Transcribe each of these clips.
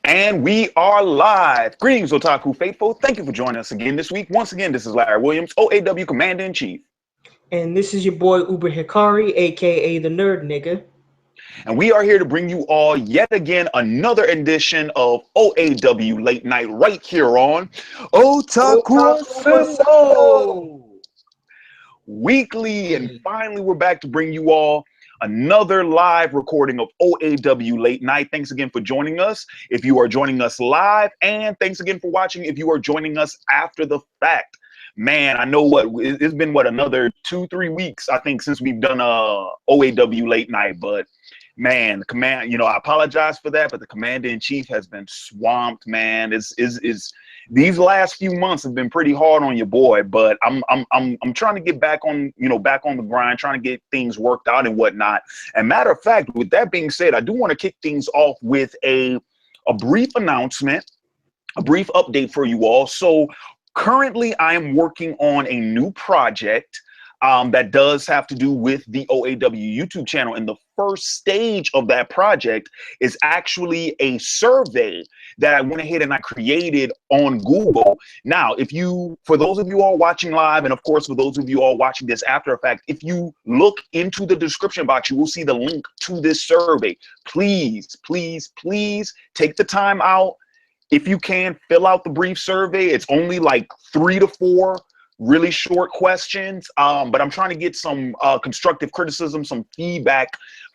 And we are live. Greetings, Otaku faithful. Thank you for joining us again this week. Once again, this is Larry Williams, OAW Commander-in-Chief. And this is your boy Uber Hikari, aka the Nerd Nigga. And we are here to bring you all yet again another edition of OAW Late Night right here on Otaku Assemble. Weekly, and finally we're back to bring you all another live recording of OAW Late Night. Thanks again for joining us if you are joining us live, and thanks again for watching if you are joining us after the fact. Man, I know it's been another 2-3 weeks I think since we've done OAW Late Night, but man, the command, I apologize for that, but the Commander-in-Chief has been swamped, man. These last few months have been pretty hard on your boy, but I'm trying to get back on the grind, trying to get things worked out and whatnot. And matter of fact, with that being said, I do want to kick things off with a brief announcement, a brief update for you all. So currently I am working on a new project that does have to do with the OAW YouTube channel. And the first stage of that project is actually a survey that I went ahead and I created on Google. Now, for those of you all watching live, and of course, for those of you all watching this after the fact, if you look into the description box, you will see the link to this survey. Please, please, please take the time out. If you can, fill out the brief survey. It's only like 3 to 4 really short questions, but I'm trying to get some constructive criticism, some feedback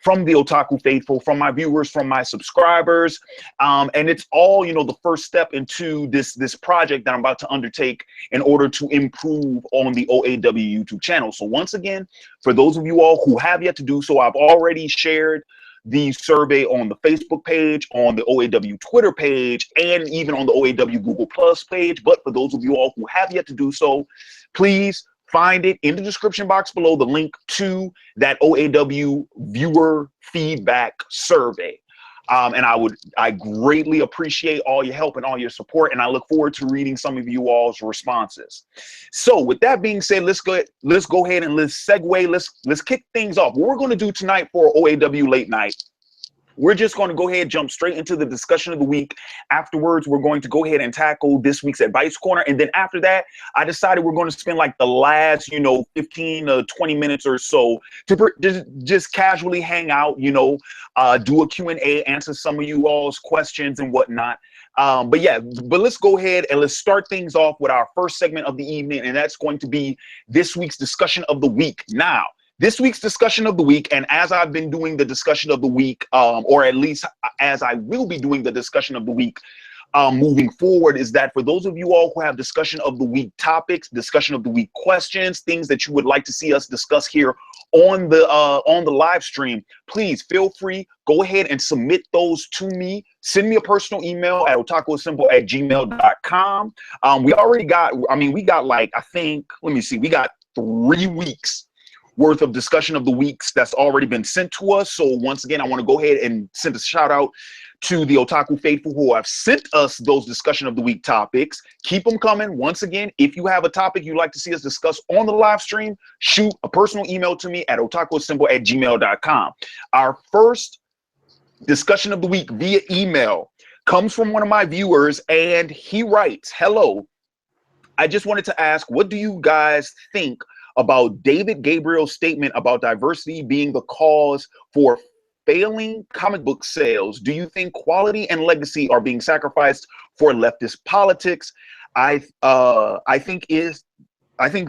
from the Otaku faithful, from my viewers, from my subscribers, and it's all the first step into this project that I'm about to undertake in order to improve on the OAW YouTube channel. So once again, for those of you all who have yet to do so, I've already shared the survey on the Facebook page, on the OAW Twitter page, and even on the OAW Google Plus page. But for those of you all who have yet to do so, please find it in the description box below, the link to that OAW Viewer Feedback survey. And I greatly appreciate all your help and all your support, and I look forward to reading some of you all's responses. So with that being said, let's go ahead and let's segue. Let's kick things off. What we're going to do tonight for OAW Late Night, we're just going to go ahead and jump straight into the discussion of the week. Afterwards, we're going to go ahead and tackle this week's Advice Corner. And then after that, I decided we're going to spend like the last, 15 to 20 minutes or so to just casually hang out, do a Q&A, answer some of you all's questions and whatnot. But let's go ahead and let's start things off with our first segment of the evening. And that's going to be this week's discussion of the week. Now, this week's discussion of the week, and as I've been doing the discussion of the week, or at least as I will be doing the discussion of the week moving forward, is that for those of you all who have discussion of the week topics, discussion of the week questions, things that you would like to see us discuss here on the live stream, please feel free, go ahead and submit those to me. Send me a personal email at otakuassemble@gmail.com. We got like, I think, let me see, we got 3 weeks worth of discussion of the weeks that's already been sent to us. So once again, I want to go ahead and send a shout out to the Otaku faithful who have sent us those discussion of the week topics. Keep them coming. Once again, if you have a topic you'd like to see us discuss on the live stream, shoot a personal email to me at otakuassemble@gmail.com. Our first discussion of the week via email comes from one of my viewers, and he writes, "Hello, I just wanted to ask, what do you guys think about David Gabriel's statement about diversity being the cause for failing comic book sales? Do you think quality and legacy are being sacrificed for leftist politics? I think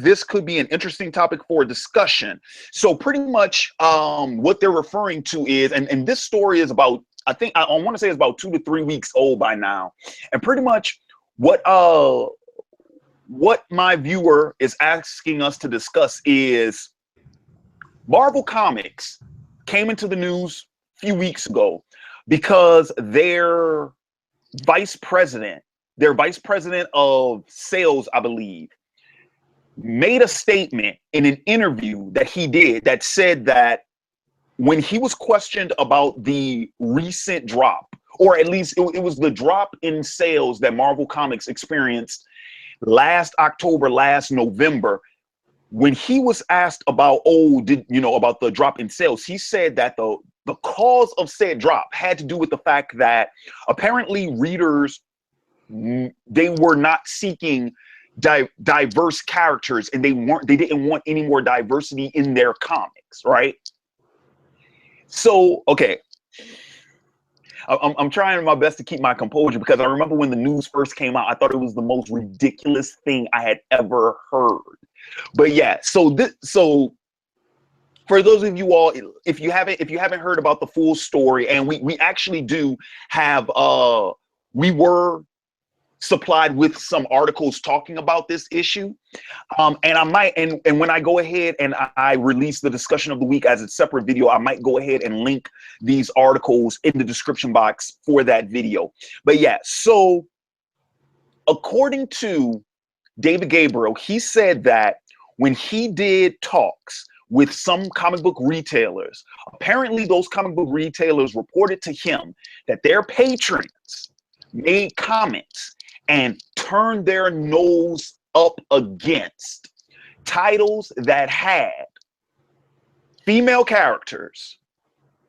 this could be an interesting topic for discussion." So pretty much what they're referring to is, and this story is about, I want to say it's about 2 to 3 weeks old by now. And pretty much what my viewer is asking us to discuss is Marvel Comics came into the news a few weeks ago because their vice president of sales, I believe, made a statement in an interview that he did that said that when he was questioned about the recent drop, or at least it was the drop in sales that Marvel Comics experienced last October, last November, when he was asked about, about the drop in sales, he said that the cause of said drop had to do with the fact that apparently readers, they were not seeking diverse characters, and they didn't want any more diversity in their comics, right? So, okay, I'm trying my best to keep my composure, because I remember when the news first came out, I thought it was the most ridiculous thing I had ever heard. But yeah, so for those of you all, if you haven't heard about the full story, and we actually do have we were supplied with some articles talking about this issue, and I might, and when I go ahead and I release the discussion of the week as a separate video, I might go ahead and link these articles in the description box for that video. But yeah, so according to David Gabriel, he said that when he did talks with some comic book retailers, apparently those comic book retailers reported to him that their patrons made comments and turned their nose up against titles that had female characters,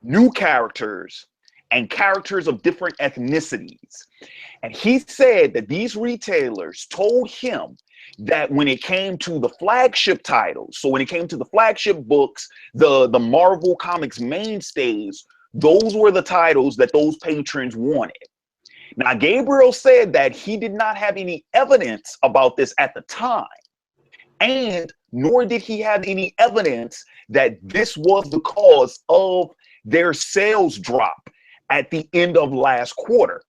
new characters, and characters of different ethnicities. And he said that these retailers told him that when it came to the flagship titles, so when it came to the flagship books, the Marvel Comics mainstays, those were the titles that those patrons wanted. Now, Gabriel said that he did not have any evidence about this at the time, and nor did he have any evidence that this was the cause of their sales drop at the end of last quarter.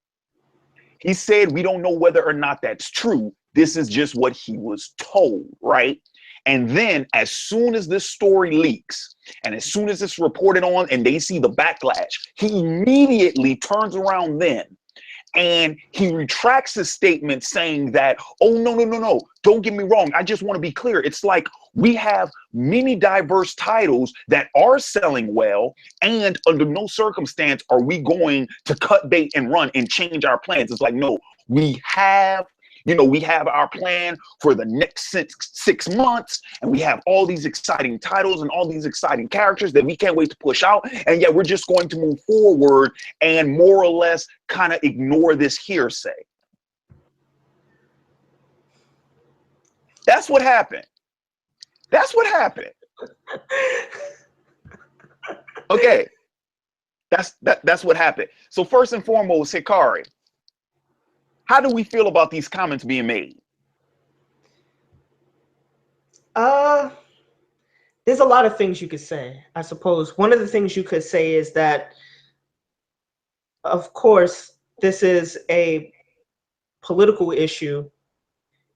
He said, we don't know whether or not that's true. This is just what he was told, right? And then as soon as this story leaks, and as soon as it's reported on and they see the backlash, he immediately turns around then and he retracts his statement saying that, oh, no, don't get me wrong. I just want to be clear. It's like we have many diverse titles that are selling well, and under no circumstance are we going to cut bait and run and change our plans. It's like, no, we have our plan for the next 6 months, and we have all these exciting titles and all these exciting characters that we can't wait to push out. And yet we're just going to move forward and more or less kind of ignore this hearsay. That's what happened. That's what happened. Okay. That's what happened. So first and foremost, Hikari, how do we feel about these comments being made? There's a lot of things you could say. I suppose one of the things you could say is that, of course, this is a political issue,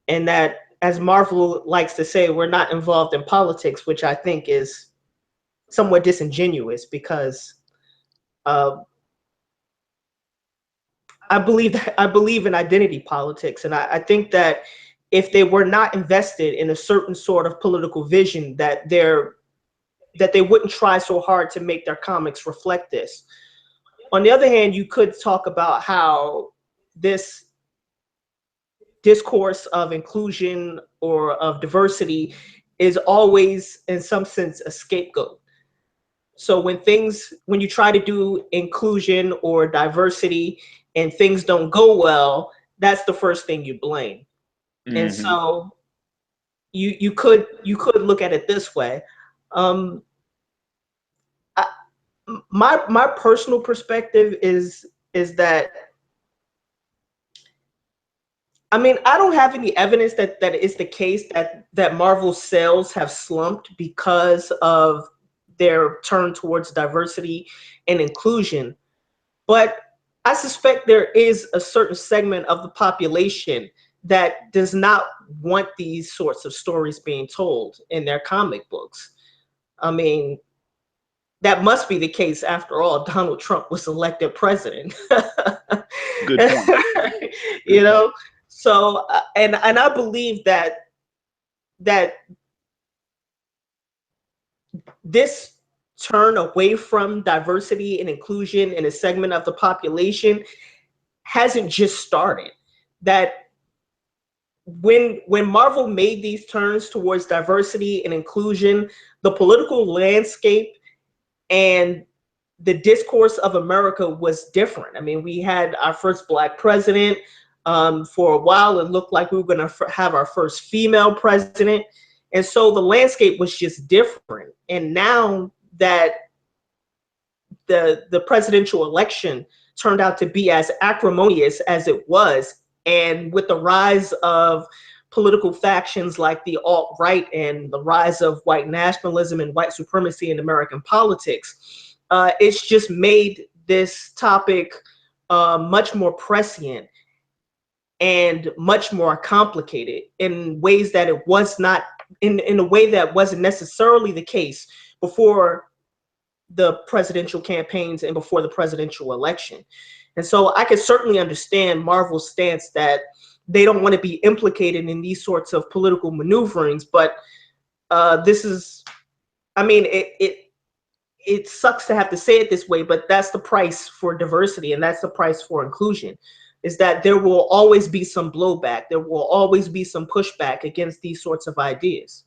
and that, as Marvel likes to say, we're not involved in politics, which I think is somewhat disingenuous, because I believe in identity politics, and I think that if they were not invested in a certain sort of political vision, that they wouldn't try so hard to make their comics reflect this. On the other hand, you could talk about how this discourse of inclusion or of diversity is always, in some sense, a scapegoat. So when you try to do inclusion or diversity and things don't go well, that's the first thing you blame. Mm-hmm. And so you could look at it this way. My personal perspective is that, I mean, I don't have any evidence that it's the case that Marvel's sales have slumped because of their turn towards diversity and inclusion. But I suspect there is a certain segment of the population that does not want these sorts of stories being told in their comic books. I mean, that must be the case. After all, Donald Trump was elected president. Good point. You know? So, and I believe that this turn away from diversity and inclusion in a segment of the population hasn't just started. That when Marvel made these turns towards diversity and inclusion, the political landscape and the discourse of America was different. I mean, we had our first Black president. For a while, it looked like we were going to have our first female president. And so the landscape was just different. And now that the presidential election turned out to be as acrimonious as it was, and with the rise of political factions like the alt-right and the rise of white nationalism and white supremacy in American politics, it's just made this topic much more prescient and much more complicated in ways that it was not, in a way that wasn't necessarily the case before the presidential campaigns and before the presidential election. And so I can certainly understand Marvel's stance that they don't want to be implicated in these sorts of political maneuverings, but this is, I mean, it sucks to have to say it this way, but that's the price for diversity, and that's the price for inclusion, is that there will always be some blowback. There will always be some pushback against these sorts of ideas.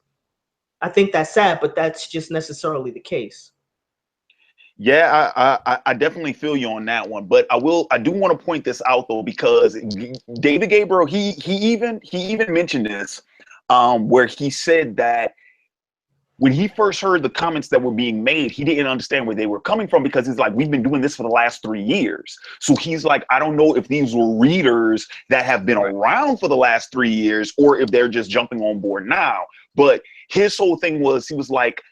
I think that's sad, but that's just necessarily the case. Yeah, I definitely feel you on that one, but I do want to point this out though, because David Gabriel, he even mentioned this, where he said that when he first heard the comments that were being made, he didn't understand where they were coming from, because he's like, we've been doing this for the last 3 years. So he's like, I don't know if these were readers that have been around for the last 3 years, or if they're just jumping on board now. But his whole thing was, he was like,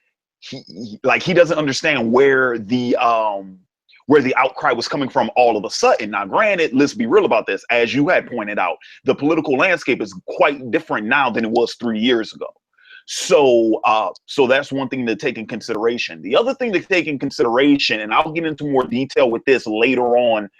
he doesn't understand where the outcry was coming from all of a sudden. Now, granted, let's be real about this. As you had pointed out, the political landscape is quite different now than it was 3 years ago. So that's one thing to take in consideration. The other thing to take in consideration, and I'll get into more detail with this later on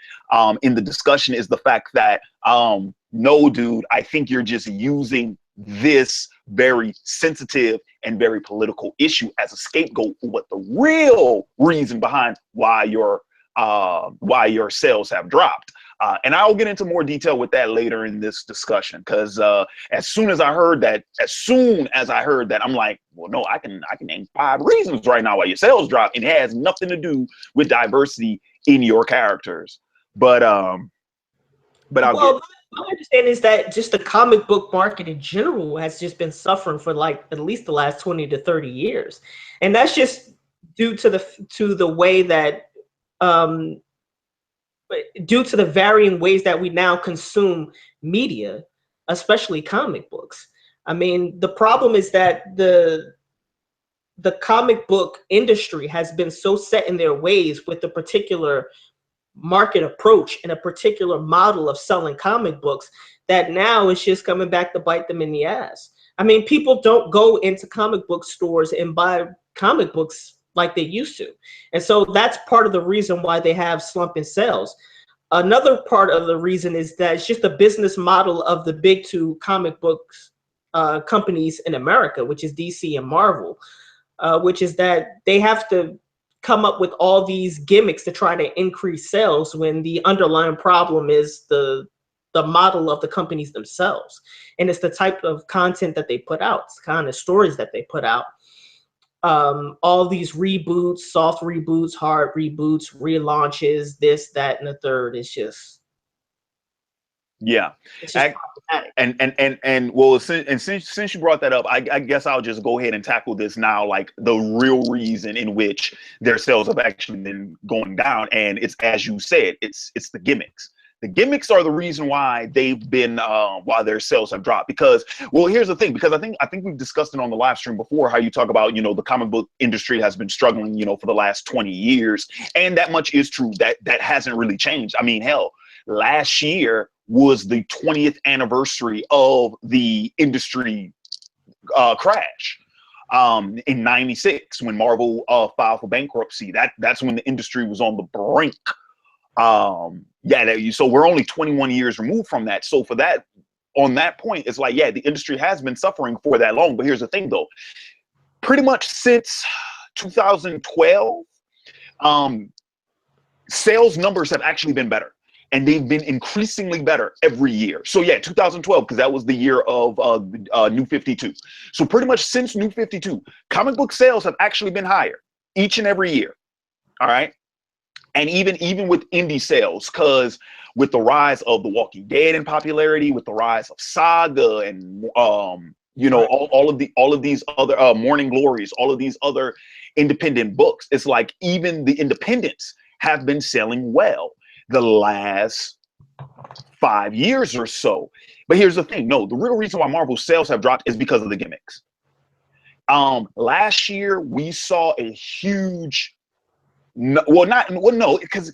in the discussion, is the fact that, no, dude, I think you're just using this very sensitive and very political issue as a scapegoat for what the real reason behind why your sales have dropped. And I'll get into more detail with that later in this discussion, because as soon as I heard that, I'm like, well, no, I can name 5 reasons right now why your sales drop, and it has nothing to do with diversity in your characters. But Well, my understanding is that just the comic book market in general has just been suffering for like at least the last 20 to 30 years, and that's just due to the way that due to the varying ways that we now consume media, especially comic books. I mean, the problem is that the comic book industry has been so set in their ways with the particular market approach and a particular model of selling comic books that now it's just coming back to bite them in the ass. I mean, people don't go into comic book stores and buy comic books like they used to. And so that's part of the reason why they have slumping sales. Another part of the reason is that it's just the business model of the big 2 comic books companies in America, which is DC and Marvel, which is that they have to come up with all these gimmicks to try to increase sales when the underlying problem is the model of the companies themselves. And it's the type of content that they put out, it's the kind of stories that they put out. All these reboots, soft reboots, hard reboots, relaunches, this, that, and the third. It's just, yeah. it's just problematic. And well, since you brought that up, I guess I'll just go ahead and tackle this now, like the real reason in which their sales have actually been going down. And it's, as you said, it's the gimmicks. The gimmicks are the reason why they've been why their sales have dropped. Because, well, here's the thing, because I think we've discussed it on the live stream before, how you talk about, you know, the comic book industry has been struggling, you know, for the last 20 years. And that much is true. That hasn't really changed. I mean, hell, last year was the 20th anniversary of the industry crash. In '96, when Marvel filed for bankruptcy, that's when the industry was on the brink. So we're only 21 years removed from that. So for that, on that point, it's like, yeah, the industry has been suffering for that long. But here's the thing, though, pretty much since 2012, sales numbers have actually been better. And they've been increasingly better every year. So yeah, 2012, because that was the year of New 52. So pretty much since New 52, comic book sales have actually been higher each and every year. All right. And even with indie sales, because with the rise of The Walking Dead in popularity, with the rise of Saga and you know, all of these other Morning Glories, all of these other independent books, it's like even the independents have been selling well the last 5 years or so. But here's the thing: no, the real reason why Marvel sales have dropped is because of the gimmicks. Last year we saw a huge, no, because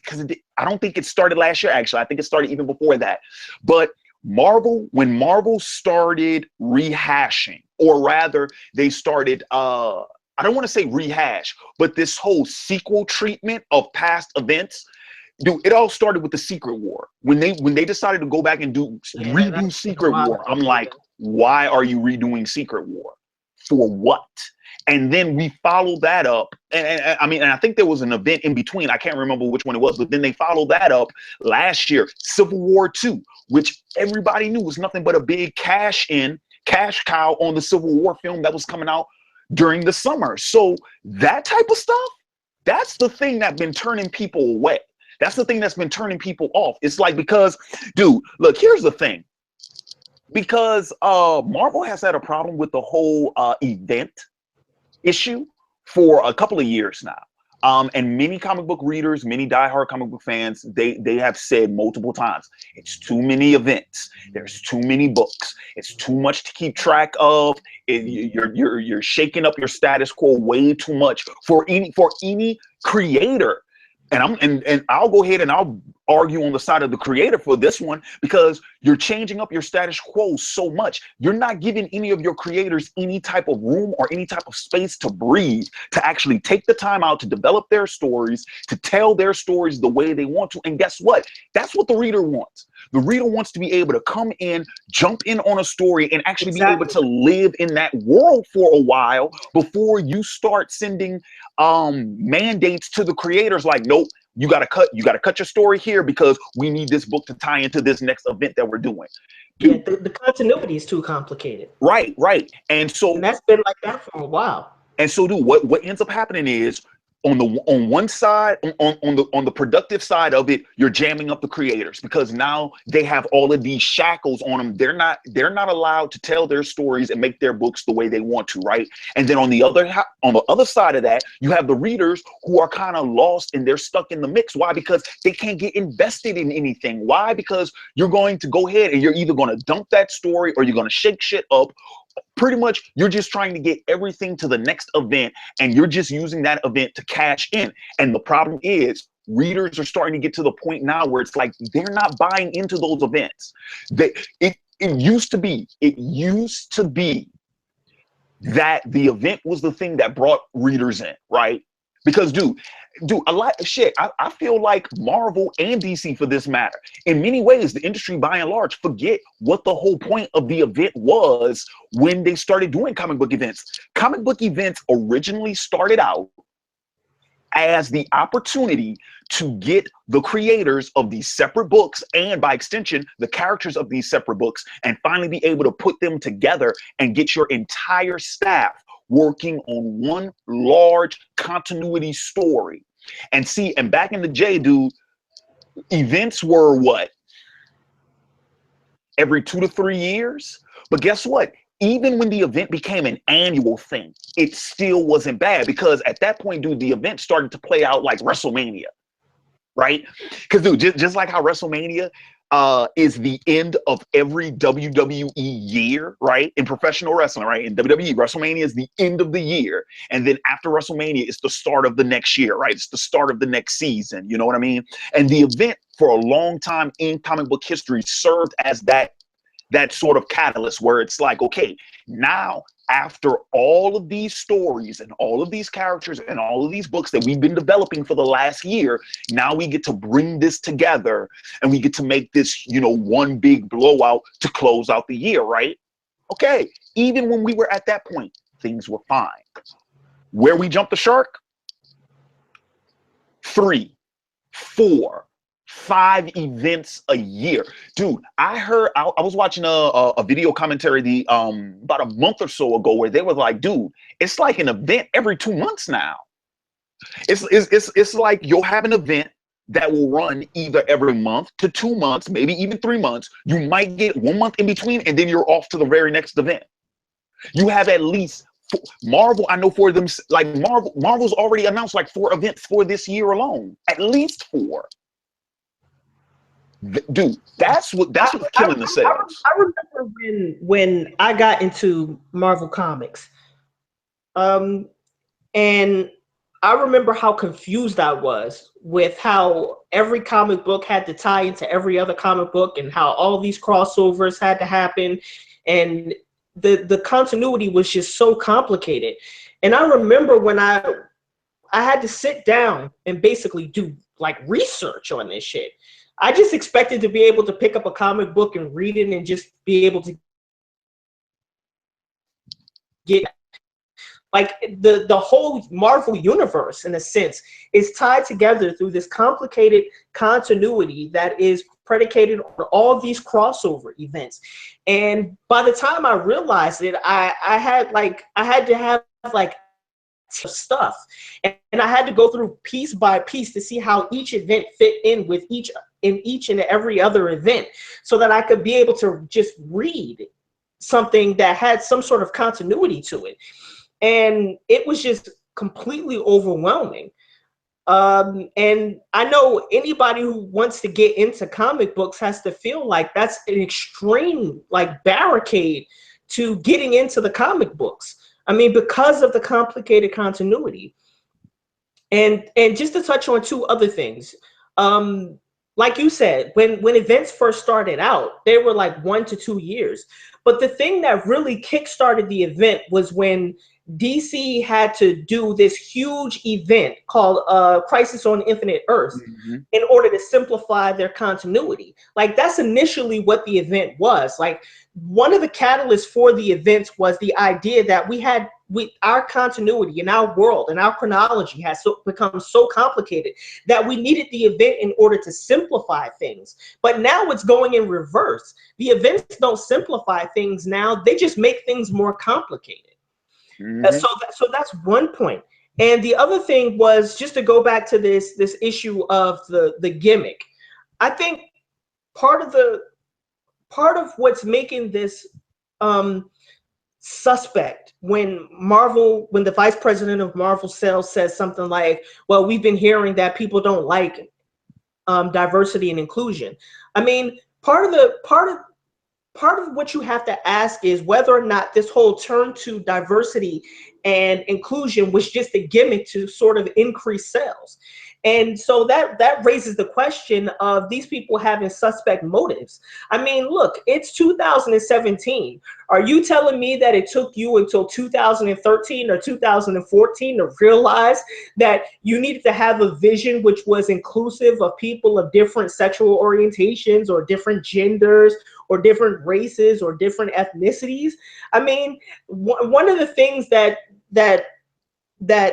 I don't think it started last year. Actually, I think it started even before that. But when Marvel started rehashing, or rather, they started, I don't want to say rehash, but this whole sequel treatment of past events. Dude, it all started with the Secret War. When they decided to go back and redo Secret War, I'm like, why are you redoing Secret War? For what? And then we followed that up. And I mean, and I think there was an event in between. I can't remember which one it was, but then they followed that up last year, Civil War 2, which everybody knew was nothing but a big cash cow on the Civil War film that was coming out during the summer. So that type of stuff, that's the thing that's been turning people away. That's the thing that's been turning people off. It's like, because, dude, look, here's the thing. Because Marvel has had a problem with the whole event issue for a couple of years now. And many comic book readers, many diehard comic book fans, they have said multiple times, it's too many events. There's too many books. It's too much to keep track of. You're shaking up your status quo way too much for any creator. And I'll go ahead and I'll argue on the side of the creator for this one, because you're changing up your status quo so much. You're not giving any of your creators any type of room or any type of space to breathe, to actually take the time out to develop their stories, to tell their stories the way they want to. And guess what? That's what the reader wants. The reader wants to be able to come in, jump in on a story, and actually be able to live in that world for a while before you start sending mandates to the creators like, nope, you gotta cut your story here because we need this book to tie into this next event that we're doing. Dude, yeah, the continuity is too complicated. Right. And that's been like that for a while. And so, dude, what ends up happening is, on one side, on the productive side of it, you're jamming up the creators, because now they have all of these shackles on them. They're not allowed to tell their stories and make their books the way they want to, right? And then on the other side of that, you have the readers who are kind of lost and they're stuck in the mix. Why? Because they can't get invested in anything. Why? Because you're going to go ahead and you're either going to dump that story or you're going to shake shit up. Pretty much, you're just trying to get everything to the next event, and you're just using that event to cash in. And the problem is, readers are starting to get to the point now where it's like they're not buying into those events. It used to be that the event was the thing that brought readers in, right? Because, dude, a lot of shit. I feel like Marvel and DC, for this matter, in many ways, the industry by and large forget what the whole point of the event was when they started doing comic book events. Comic book events originally started out as the opportunity to get the creators of these separate books, and by extension, the characters of these separate books, and finally be able to put them together and get your entire staff working on one large continuity story. And back in the day, dude, events were what? Every 2 to 3 years? But guess what? Even when the event became an annual thing, it still wasn't bad, because at that point, dude, the event started to play out like WrestleMania, right? Because, dude, just like how WrestleMania is the end of every WWE year, right? In professional wrestling, right? In WWE, WrestleMania is the end of the year. And then after WrestleMania, it's the start of the next year, right? It's the start of the next season. You know what I mean? And the event for a long time in comic book history served as that sort of catalyst where it's like, okay, now after all of these stories and all of these characters and all of these books that we've been developing for the last year, now we get to bring this together and we get to make this, one big blowout to close out the year, right? Okay, even when we were at that point, things were fine. Where we jumped the shark? 3, 4, 5 events a year. Dude, I was watching a video commentary about a month or so ago where they were like, dude, it's like an event every 2 months now. It's like you'll have an event, that will run either every month to 2 months, maybe even 3 months. You might get 1 month in between, and then you're off to the very next event. You have at least Marvel. I know for them, like Marvel's already announced like 4 events for this year alone, at least 4. Dude, that's what's killing the sales. I remember when I got into Marvel Comics, and I remember how confused I was with how every comic book had to tie into every other comic book, and how all these crossovers had to happen, and the continuity was just so complicated. And I remember when I had to sit down and basically do like research on this shit. I just expected to be able to pick up a comic book and read it and just be able to get, like, the whole Marvel universe, in a sense, is tied together through this complicated continuity that is predicated on all these crossover events. And by the time I realized it, I had to have like stuff, and I had to go through piece by piece to see how each event fit in with each and every other event, so that I could be able to just read something that had some sort of continuity to it. And it was just completely overwhelming. And I know anybody who wants to get into comic books has to feel like that's an extreme like barricade to getting into the comic books. I mean, because of the complicated continuity. And just to touch on 2 other things, like you said, when events first started out, they were like 1 to 2 years. But the thing that really kickstarted the event was when DC had to do this huge event called Crisis on Infinite Earths in order to simplify their continuity. Like, that's initially what the event was. Like, one of the catalysts for the events was the idea that our continuity in our world and our chronology has become so complicated that we needed the event in order to simplify things. But now it's going in reverse. The events don't simplify things now, they just make things more complicated. So that's one point. And the other thing was, just to go back to this issue of the gimmick. I think part of what's making this suspect when the vice president of Marvel sales says something like, well, we've been hearing that people don't like diversity and inclusion. I mean, part of what you have to ask is whether or not this whole turn to diversity and inclusion was just a gimmick to sort of increase sales. And so that raises the question of these people having suspect motives. I mean, look, it's 2017. Are you telling me that it took you until 2013 or 2014 to realize that you needed to have a vision which was inclusive of people of different sexual orientations or different genders or different races or different ethnicities? I mean, one of the things that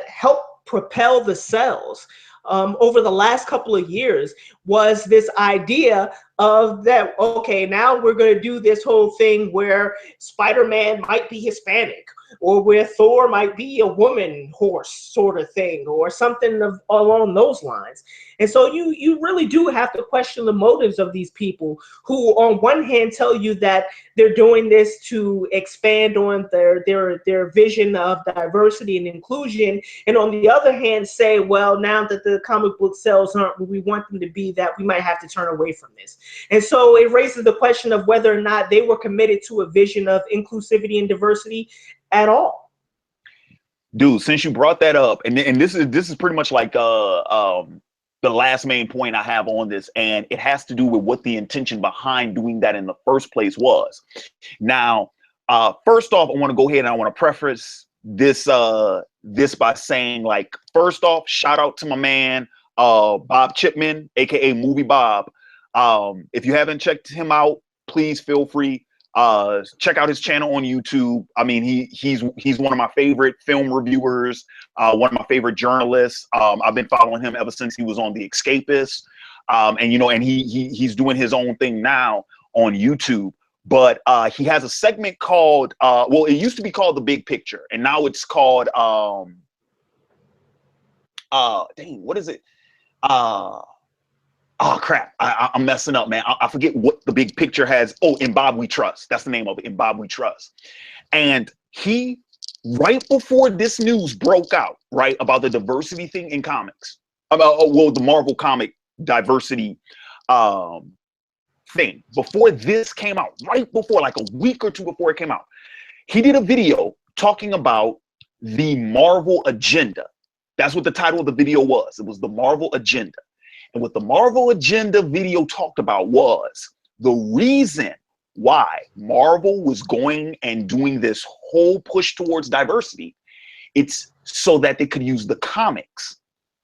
helped propel the sales over the last couple of years was this idea of that, okay, now we're going to do this whole thing where Spider-Man might be Hispanic, or where Thor might be a woman horse sort of thing, or something along those lines. And so you really do have to question the motives of these people who, on one hand, tell you that they're doing this to expand on their vision of diversity and inclusion, and on the other hand say, well, now that the comic book sales aren't what we want them to be, that we might have to turn away from this. And so it raises the question of whether or not they were committed to a vision of inclusivity and diversity at all. Dude, since you brought that up, and this is pretty much like the last main point I have on this, and it has to do with what the intention behind doing that in the first place was. Now, first off, I want to go ahead and I want to preface this by saying, like, first off, shout out to my man Bob Chipman, aka Movie Bob. If you haven't checked him out, please feel free. Check out his channel on YouTube. I mean, he's one of my favorite film reviewers, one of my favorite journalists. I've been following him ever since he was on The Escapist. And you know, and he's doing his own thing now on YouTube. But he has a segment called well, it used to be called The Big Picture, and now it's called dang, what is it? Oh crap, I'm messing up, man. I forget what the big picture has. Oh, In Bob We Trust. That's the name of it, In Bob We Trust. And he, right before this news broke out, right, about the diversity thing in comics, about, well, the Marvel comic diversity thing, before this came out, right before, like a week or two before it came out, he did a video talking about the Marvel agenda. That's what the title of the video was. It was the Marvel agenda. And what the Marvel agenda video talked about was the reason why Marvel was going and doing this whole push towards diversity. It's so that they could use the comics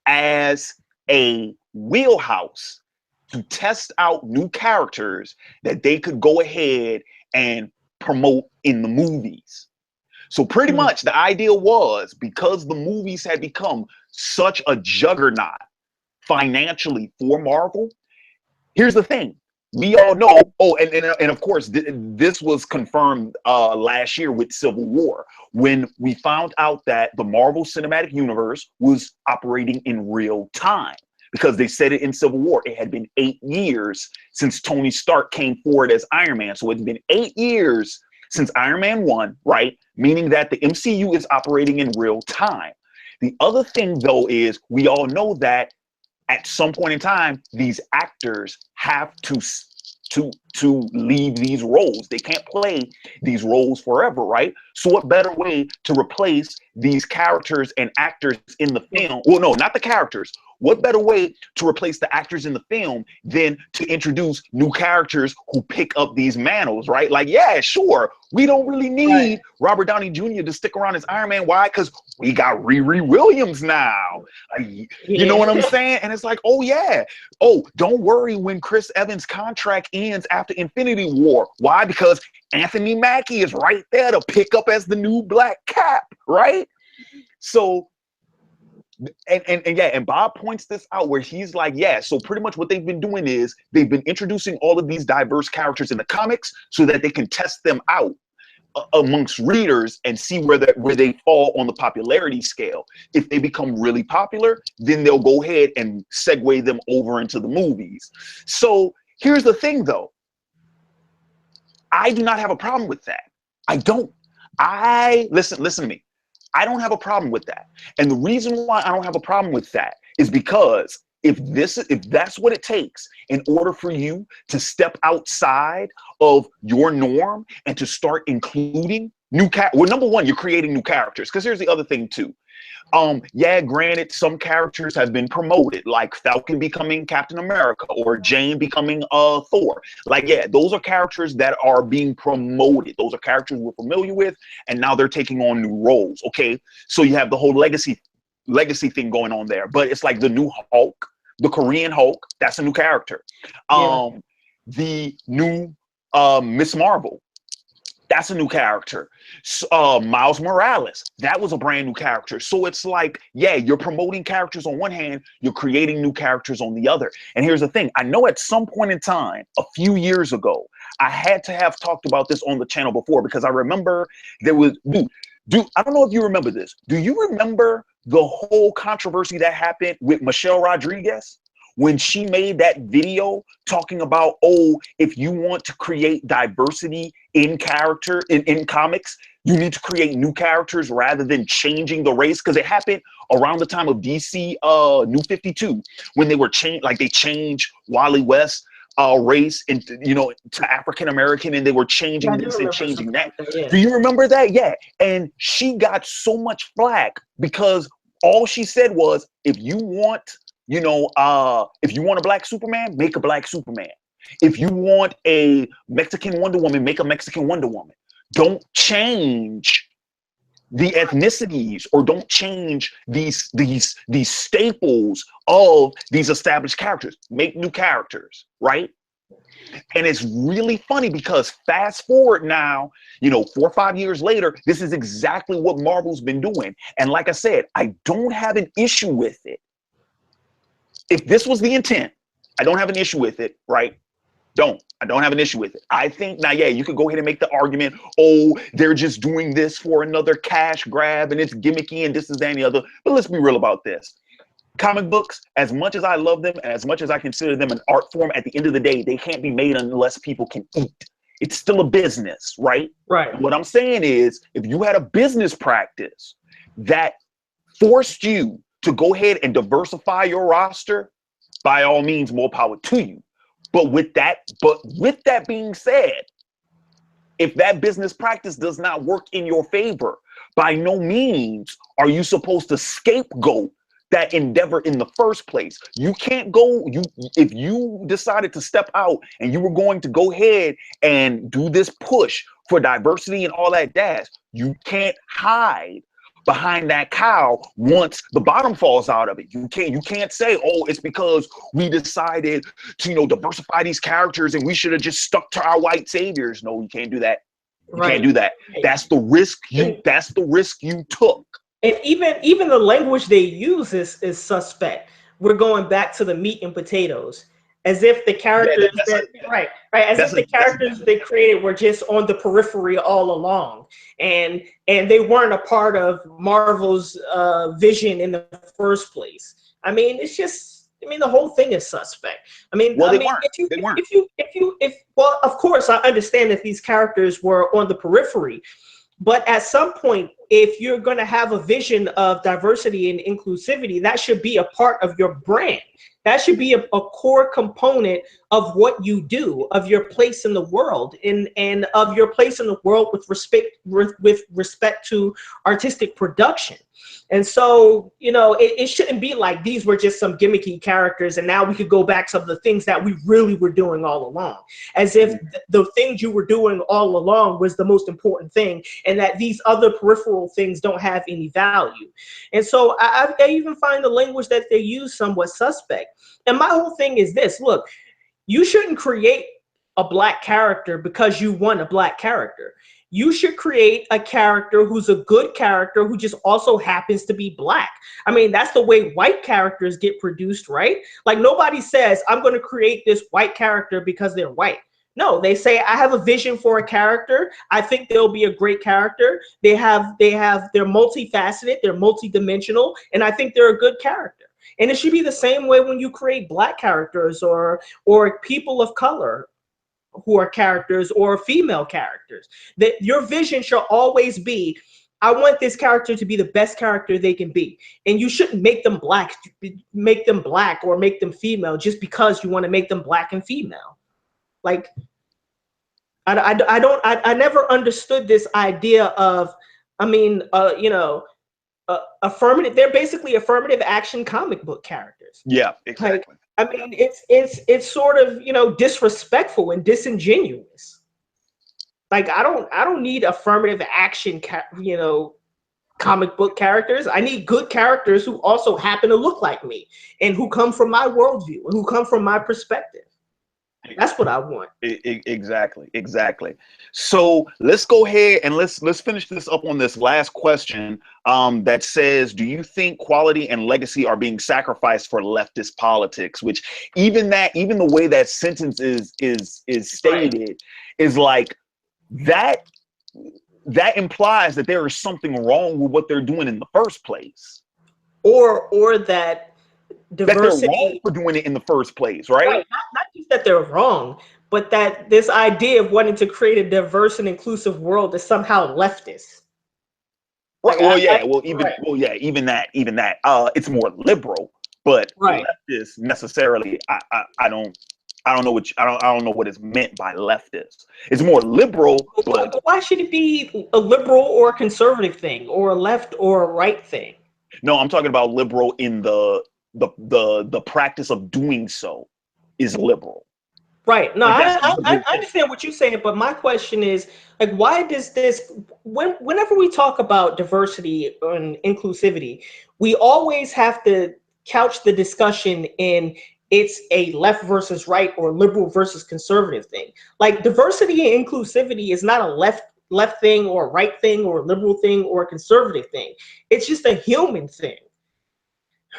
as a wheelhouse to test out new characters that they could go ahead and promote in the movies. So pretty much the idea was, because the movies had become such a juggernaut financially for Marvel, here's the thing. We all know, and of course, this was confirmed last year with Civil War, when we found out that the Marvel Cinematic Universe was operating in real time. Because they said it in Civil War, it had been 8 years since Tony Stark came forward as Iron Man. So it's been 8 years since Iron Man 1, right? Meaning that the MCU is operating in real time. The other thing, though, is we all know that at some point in time, these actors have to leave these roles. They can't play these roles forever, right? So what better way to replace these characters and actors in the film? Well, no, not the characters. What better way to replace the actors in the film than to introduce new characters who pick up these mantles, right? Like, yeah, sure, we don't really need Robert Downey Jr. to stick around as Iron Man. Why? Because we got Riri Williams now. You know what I'm saying? And it's like, oh, yeah. Oh, don't worry when Chris Evans' contract ends after Infinity War. Why? Because Anthony Mackie is right there to pick up as the new Black Cap, right? So, and Bob points this out where he's like, yeah, so pretty much what they've been doing is they've been introducing all of these diverse characters in the comics so that they can test them out amongst readers and see where they fall on the popularity scale. If they become really popular, then they'll go ahead and segue them over into the movies. So here's the thing, though. I do not have a problem with that. I don't. Listen to me. I don't have a problem with that. And the reason why I don't have a problem with that is because if that's what it takes in order for you to step outside of your norm and to start including new well, number one, you're creating new characters. Because here's the other thing too. Yeah, granted, some characters have been promoted, like Falcon becoming Captain America or Jane becoming Thor. Like, yeah, those are characters that are being promoted. Those are characters we're familiar with, and now they're taking on new roles. Okay, so you have the whole legacy thing going on there. But it's like the new Hulk, the Korean Hulk, that's a new character. The new Miss Marvel, that's a new character. Miles Morales, that was a brand new character. So it's like, yeah, you're promoting characters on one hand, you're creating new characters on the other. And here's the thing. I know at some point in time, a few years ago, I had to have talked about this on the channel before, because I remember there was, dude, I don't know if you remember this. Do you remember the whole controversy that happened with Michelle Rodriguez? When she made that video talking about, oh, if you want to create diversity in character, in comics, you need to create new characters rather than changing the race. Because it happened around the time of DC New 52, when they were they changed Wally West race into, to African American, and they were changing this and changing that. Do you remember that? Yeah. And she got so much flack because all she said was, if you want a black Superman, make a black Superman. If you want a Mexican Wonder Woman, make a Mexican Wonder Woman. Don't change the ethnicities, or don't change these staples of these established characters. Make new characters, right? And it's really funny because fast forward now, 4 or 5 years later, this is exactly what Marvel's been doing. And like I said, I don't have an issue with it. If this was the intent, I don't have an issue with it, right? I don't have an issue with it. I think now, yeah, you could go ahead and make the argument, oh, they're just doing this for another cash grab and it's gimmicky and this is that and the other. But let's be real about this. Comic books, as much as I love them and as much as I consider them an art form, at the end of the day, they can't be made unless people can eat. It's still a business, right? Right. And what I'm saying is, if you had a business practice that forced you to go ahead and diversify your roster, by all means, more power to you. But with that being said, if that business practice does not work in your favor, by no means are you supposed to scapegoat that endeavor in the first place. You can't go, if you decided to step out and you were going to go ahead and do this push for diversity and all that jazz, you can't hide behind that cow once the bottom falls out of it. You can't say, oh, it's because we decided to, diversify these characters and we should have just stuck to our white saviors. No, you can't do that. You can't do that. That's the risk you took. And even the language they use is suspect. We're going back to the meat and potatoes, as if the characters they created were just on the periphery all along, and they weren't a part of Marvel's vision in the first place. I mean, it's just, the whole thing is suspect. Well, of course, I understand that these characters were on the periphery. But at some point, if you're going to have a vision of diversity and inclusivity, that should be a part of your brand. That should be a core component of what you do, of your place in the world, and of your place in the world with respect to artistic production. And so, it shouldn't be like these were just some gimmicky characters and now we could go back to the things that we really were doing all along, as if the things you were doing all along was the most important thing and that these other peripheral things don't have any value. And so I even find the language that they use somewhat suspect. And my whole thing is this: look, you shouldn't create a black character because you want a black character. You should create a character who's a good character who just also happens to be black. That's the way white characters get produced, right? Like, nobody says, I'm going to create this white character because they're white. No, they say, I have a vision for a character. I think they'll be a great character. They're multifaceted, they're multidimensional, and I think they're a good character. And it should be the same way when you create black characters or people of color who are characters, or female characters. That your vision should always be, I want this character to be the best character they can be. And you shouldn't make them black or make them female just because you want to make them black and female. Like, I never understood this idea of, affirmative. They're basically affirmative action comic book characters. Yeah, exactly. It's sort of, disrespectful and disingenuous. Like, I don't need affirmative action, comic book characters. I need good characters who also happen to look like me and who come from my worldview and who come from my perspective. That's what I want. Exactly. So let's go ahead and let's finish this up on this last question that says, do you think quality and legacy are being sacrificed for leftist politics? Which even the way that sentence is stated is like that implies that there is something wrong with what they're doing in the first place, or that diversity, that they're wrong for doing it in the first place, right? Not just that they're wrong, but that this idea of wanting to create a diverse and inclusive world is somehow leftist. Right. Even that. It's more liberal, but leftist necessarily. I don't know what is meant by leftist. It's more liberal. But why should it be a liberal or a conservative thing, or a left or a right thing? No, I'm talking about liberal in the practice of doing so is liberal. Right. No, I understand what you're saying, but my question is, like, why does this, whenever we talk about diversity and inclusivity, we always have to couch the discussion in it's a left versus right or liberal versus conservative thing. Like, diversity and inclusivity is not a left thing or a right thing or a liberal thing or a conservative thing. It's just a human thing.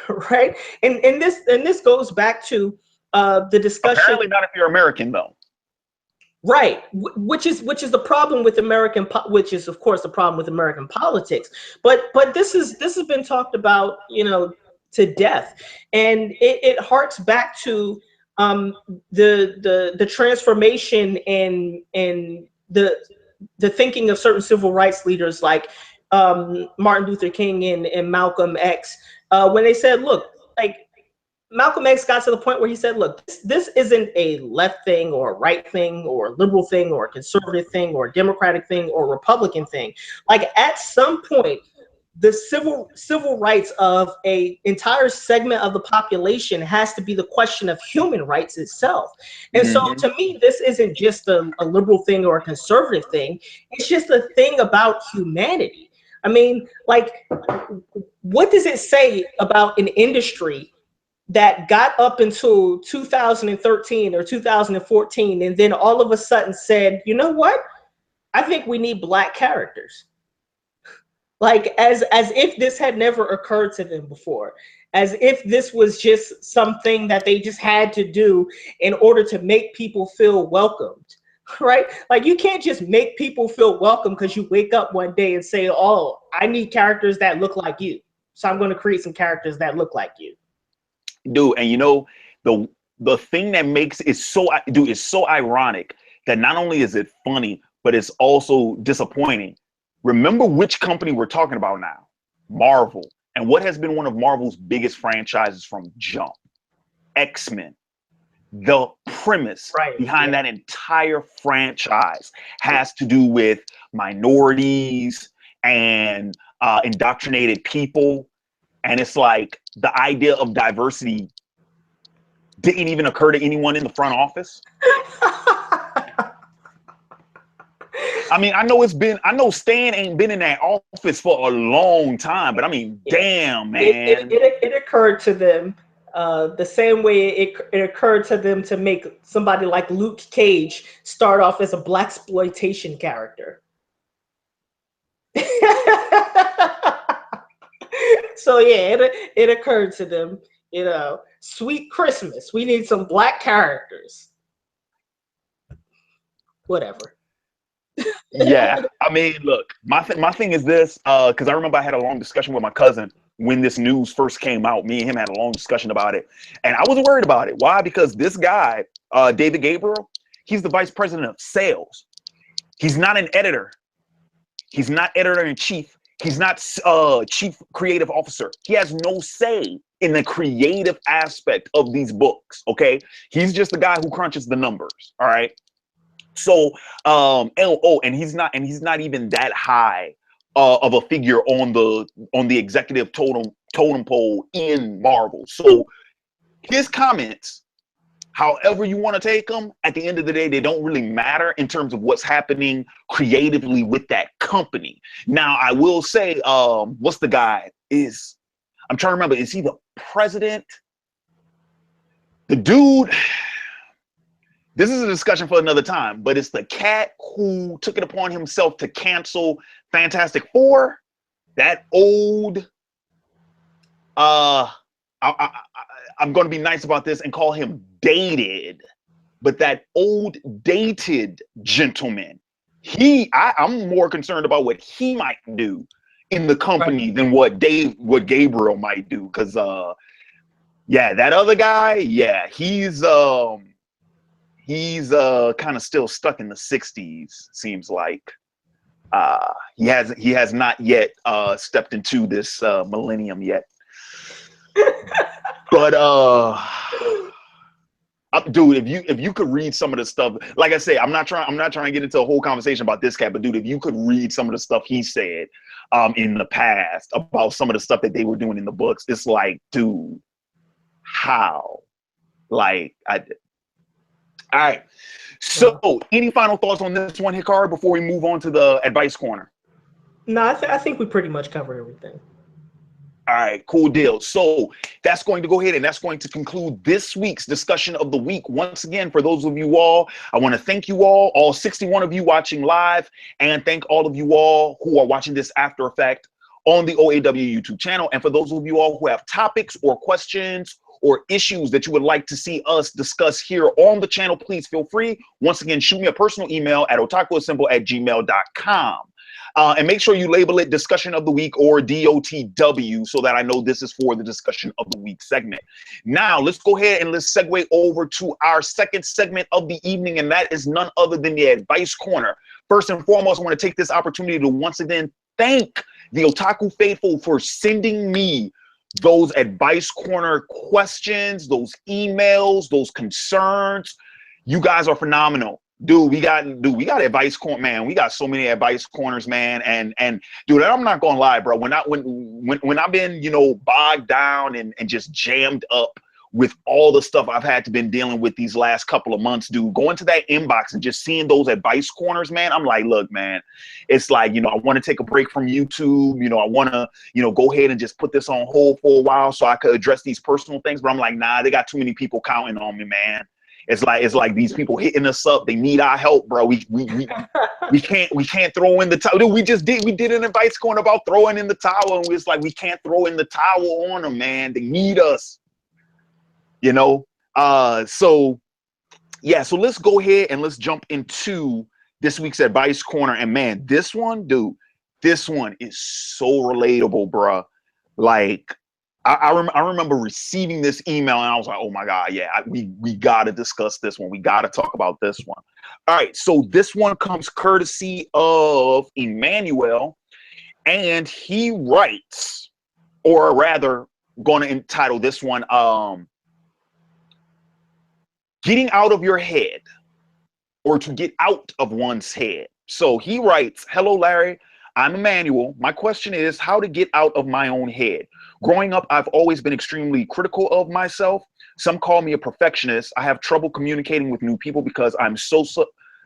Right. And this goes back to the discussion. Apparently not if you're American, though. Right, which is the problem with American, which is of course the problem with American politics. But this has been talked about, to death. And it harks back to the transformation and the thinking of certain civil rights leaders like Martin Luther King and Malcolm X, when they said, look, like Malcolm X got to the point where he said, look, this isn't a left thing or a right thing or a liberal thing or a conservative thing or a Democratic thing or a Republican thing. Like at some point, the civil rights of a entire segment of the population has to be the question of human rights itself. And so Mm-hmm. to me, this isn't just a liberal thing or a conservative thing. It's just a thing about humanity. I mean, like, what does it say about an industry that got up until 2013 or 2014 and then all of a sudden said, you know what? I think we need Black characters. Like as if this had never occurred to them before, as if this was just something that they just had to do in order to make people feel welcomed, right? Like you can't just make people feel welcome because you wake up one day and say, oh, I need characters that look like you, so I'm going to create some characters that look like you. Dude, and you know, the thing that makes it so, dude, it's so ironic that not only is it funny, but it's also disappointing. Remember which company we're talking about now, Marvel. And what has been one of Marvel's biggest franchises from jump? X-Men. The premise behind that entire franchise has to do with minorities and indoctrinated people. And it's like the idea of diversity didn't even occur to anyone in the front office. I mean, I know Stan ain't been in that office for a long time, but I mean, damn, man. It occurred to them the same way it occurred to them to make somebody like Luke Cage start off as a blaxploitation character. So yeah, it occurred to them, you know, sweet Christmas, we need some Black characters. Whatever. Yeah, I mean, look, my thing is this, because I remember I had a long discussion with my cousin when this news first came out. Me and him had a long discussion about it, and I was worried about it. Why? Because this guy, David Gabriel, he's the vice president of sales. He's not an editor. He's not editor in chief. He's not chief creative officer. He has no say in the creative aspect of these books. Okay, he's just the guy who crunches the numbers. All right. So, and he's not even that high of a figure on the executive totem pole in Marvel. So his comments, however you want to take them, at the end of the day, they don't really matter in terms of what's happening creatively with that company. Now, I will say, what's the guy? I'm trying to remember. Is he the president? The dude. This is a discussion for another time, but it's the cat who took it upon himself to cancel Fantastic Four. That old, I'm going to be nice about this and call him dated, but that old dated gentleman, I'm more concerned about what he might do in the company than what Gabriel might do. Because, yeah, that other guy, yeah, he's kind of still stuck in the 60s, seems like. He has not yet stepped into this millennium yet. But dude, if you could read some of the stuff, like I say, I'm not trying to get into a whole conversation about this cat, but dude, if you could read some of the stuff he said in the past about some of the stuff that they were doing in the books, it's like, dude, how? Like, all right. So, any final thoughts on this one, Hikari, before we move on to the advice corner? No, I think we pretty much covered everything. All right, cool deal. So that's going to go ahead and that's going to conclude this week's discussion of the week. Once again, for those of you all, I want to thank you all 61 of you watching live, and thank all of you all who are watching this after effect on the OAW YouTube channel. And for those of you all who have topics or questions or issues that you would like to see us discuss here on the channel, please feel free. Once again, shoot me a personal email at otakuassemble@gmail.com. And make sure you label it discussion of the week or DOTW so that I know this is for the discussion of the week segment. Now, let's go ahead and let's segue over to our second segment of the evening, and that is none other than the Advice Corner. First and foremost, I want to take this opportunity to once again thank the Otaku Faithful for sending me those Advice Corner questions, those emails, those concerns. You guys are phenomenal. Dude, we got advice corner, man. We got so many advice corners, man. And dude, I'm not gonna lie, bro. When I've been, you know, bogged down and just jammed up with all the stuff I've had to been dealing with these last couple of months, dude, going to that inbox and just seeing those advice corners, man, I'm like, look, man, it's like, you know, I want to take a break from YouTube. You know, I want to, you know, go ahead and just put this on hold for a while so I could address these personal things. But I'm like, nah, they got too many people counting on me, man. It's like these people hitting us up. They need our help, bro. We can't throw in the towel. Dude, we did an advice corner about throwing in the towel, and it's like we can't throw in the towel on them, man. They need us, you know. So yeah, so let's go ahead and let's jump into this week's advice corner. And man, this one, dude, this one is so relatable, bro. Like, I remember receiving this email and I was like, oh my God, yeah, we got to discuss this one. We got to talk about this one. All right, so this one comes courtesy of Emmanuel, and he writes, or rather, going to entitle this one, Getting Out of Your Head, or to get out of one's head. So he writes, hello, Larry. I'm Emmanuel. My question is how to get out of my own head. Growing up, I've always been extremely critical of myself. Some call me a perfectionist. I have trouble communicating with new people because I'm so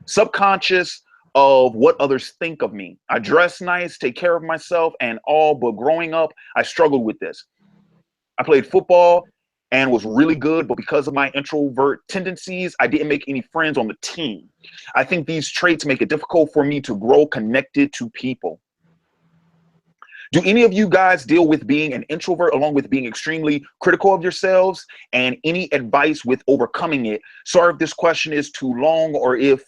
subconscious of what others think of me. I dress nice, take care of myself and all, but growing up, I struggled with this. I played football and was really good, but because of my introvert tendencies, I didn't make any friends on the team. I think these traits make it difficult for me to grow connected to people. Do any of you guys deal with being an introvert along with being extremely critical of yourselves, and any advice with overcoming it? Sorry if this question is too long or if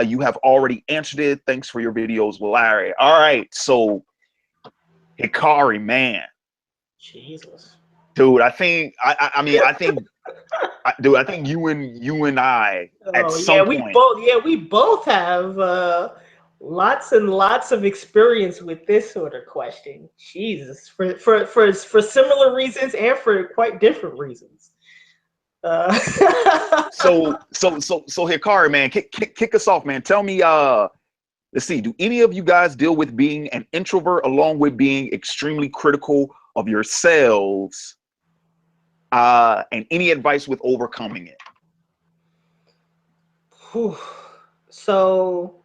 you have already answered it. Thanks for your videos, Larry. All right, so Hikari, man. Jesus. Dude, I think dude, I think you and I at some point. We both have lots and lots of experience with this sort of question. Jesus, for similar reasons and for quite different reasons. So Hikari, man, kick us off, man. Tell me, let's see, do any of you guys deal with being an introvert along with being extremely critical of yourselves? And any advice with overcoming it? Whew. So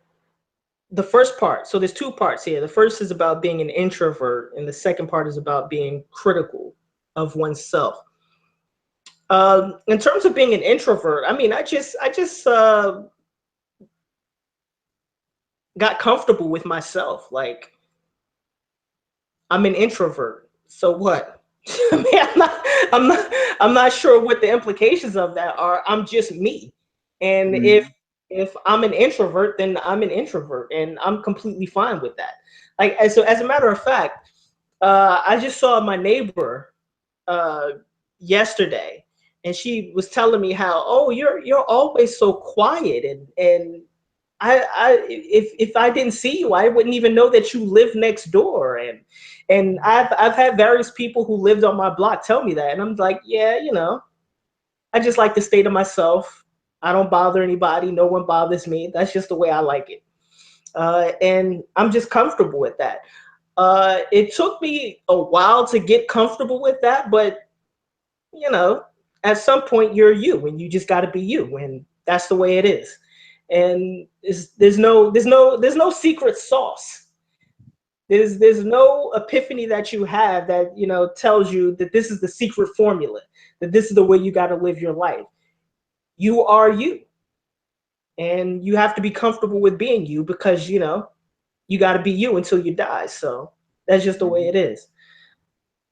the first part, so there's two parts here. The first is about being an introvert, and the second part is about being critical of oneself. In terms of being an introvert, I mean, I just got comfortable with myself. Like, I'm an introvert, so what? I mean, I'm not sure what the implications of that are. I'm just me, and if I'm an introvert, then I'm an introvert, and I'm completely fine with that. Like, as a matter of fact, I just saw my neighbor yesterday, and she was telling me how, oh, you're always so quiet, and if I didn't see you, I wouldn't even know that you live next door. And I've had various people who lived on my block tell me that, and I'm like, yeah, you know, I just like to stay to myself. I don't bother anybody. No one bothers me. That's just the way I like it. And I'm just comfortable with that. It took me a while to get comfortable with that, but you know, at some point you're you, and you just got to be you, and that's the way it is. And there's no secret sauce. There's no epiphany that you have that, you know, tells you that this is the secret formula, that this is the way you got to live your life. You are you, and you have to be comfortable with being you, because, you know, you got to be you until you die. So that's just the way it is.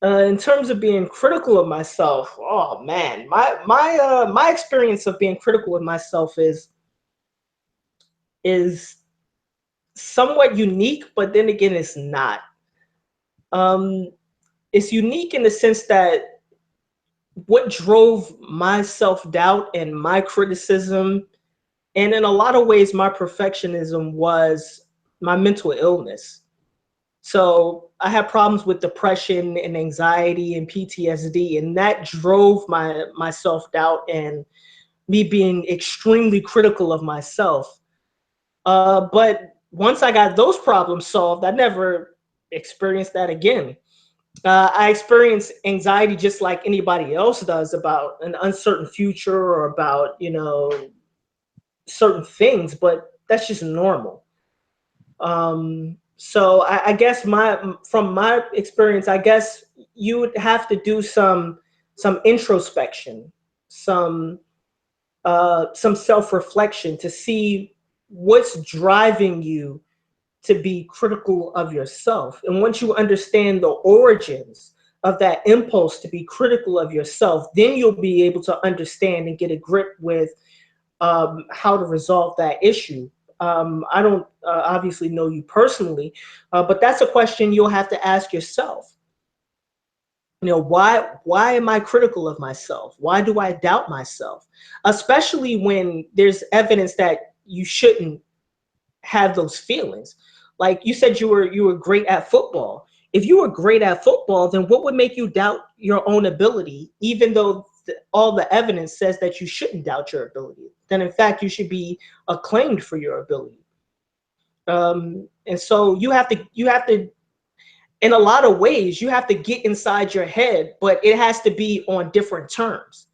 In terms of being critical of myself, oh man, my experience of being critical of myself is somewhat unique, but then again, it's not. Um, it's unique in the sense that what drove my self-doubt and my criticism, and in a lot of ways, my perfectionism, was my mental illness. So I had problems with depression and anxiety and PTSD, and that drove my self-doubt and me being extremely critical of myself. But once I got those problems solved, I never experienced that again. I experience anxiety just like anybody else does about an uncertain future or about, certain things, but that's just normal. So I guess from my experience, I guess you would have to do some introspection, some some self-reflection to see what's driving you to be critical of yourself. And once you understand the origins of that impulse to be critical of yourself, then you'll be able to understand and get a grip with how to resolve that issue. I don't obviously know you personally, but that's a question you'll have to ask yourself. Why am I critical of myself? Why do I doubt myself? Especially when there's evidence that you shouldn't have those feelings. Like you said, you were great at football. If you were great at football, then what would make you doubt your own ability, even though all the evidence says that you shouldn't doubt your ability? Then in fact, you should be acclaimed for your ability. And so you have to, in a lot of ways, you have to get inside your head, but it has to be on different terms.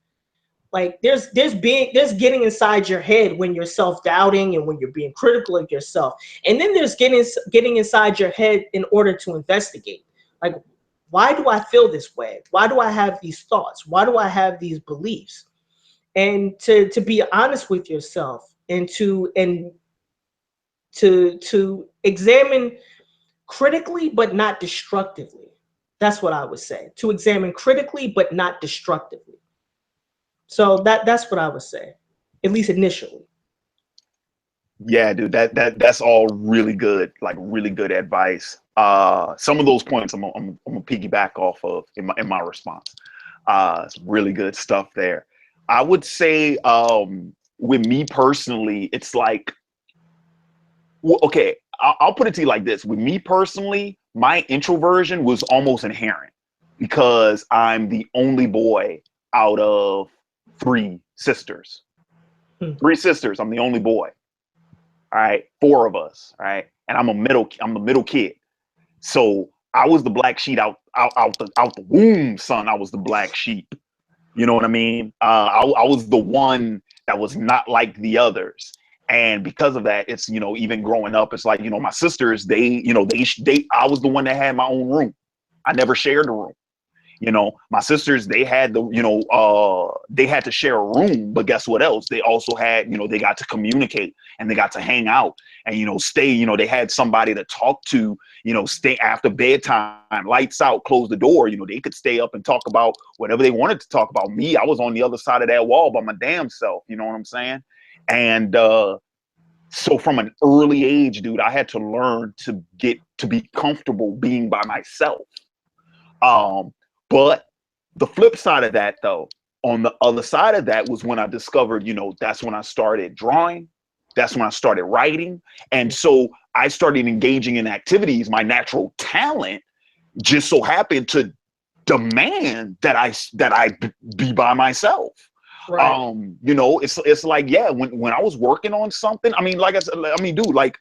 Like there's getting inside your head when you're self-doubting and when you're being critical of yourself. And then there's getting inside your head in order to investigate. Like, why do I feel this way? Why do I have these thoughts? Why do I have these beliefs? And to be honest with yourself and to examine critically but not destructively. That's what I would say. To examine critically but not destructively. So that's what I would say, at least initially. Yeah, dude, that's all really good, like really good advice. Some of those points I'm gonna piggyback off of in my response. It's really good stuff there. I would say, with me personally, it's like, well, okay, I'll put it to you like this. With me personally, my introversion was almost inherent because I'm the only boy out of three sisters. Hmm. Three sisters. I'm the only boy. All right, four of us. All right, and I'm the middle kid. So I was the black sheep out the womb, son. I was the black sheep. You know what I mean? I was the one that was not like the others. And because of that, it's, even growing up, it's like, my sisters, I was the one that had my own room. I never shared a room. My sisters, they had they had to share a room, but guess what else? They also had, they got to communicate and they got to hang out and, stay, they had somebody to talk to, stay after bedtime, lights out, close the door, they could stay up and talk about whatever they wanted to talk about. Me, I was on the other side of that wall by my damn self. You know what I'm saying? And, so from an early age, dude, I had to learn to be comfortable being by myself. But the flip side of that, though, on the other side of that was when I discovered, that's when I started drawing. That's when I started writing. And so I started engaging in activities. My natural talent just so happened to demand that I be by myself. Right. It's like, yeah, when I was working on something, I mean, like I said, I mean, dude, like,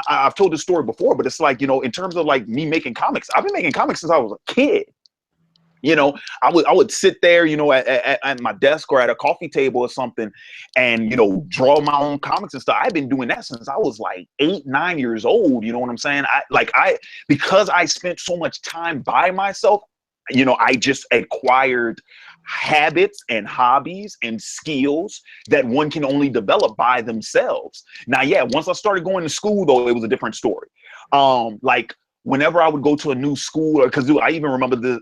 I've told this story before, but it's like, in terms of like me making comics, I've been making comics since I was a kid. I would sit there, at my desk or at a coffee table or something and, draw my own comics and stuff. I've been doing that since I was like 8, 9 years old. You know what I'm saying? Because I spent so much time by myself, I just acquired habits and hobbies and skills that one can only develop by themselves. Now, yeah, once I started going to school, though, it was a different story. Like whenever I would go to a new school, or because I even remember this,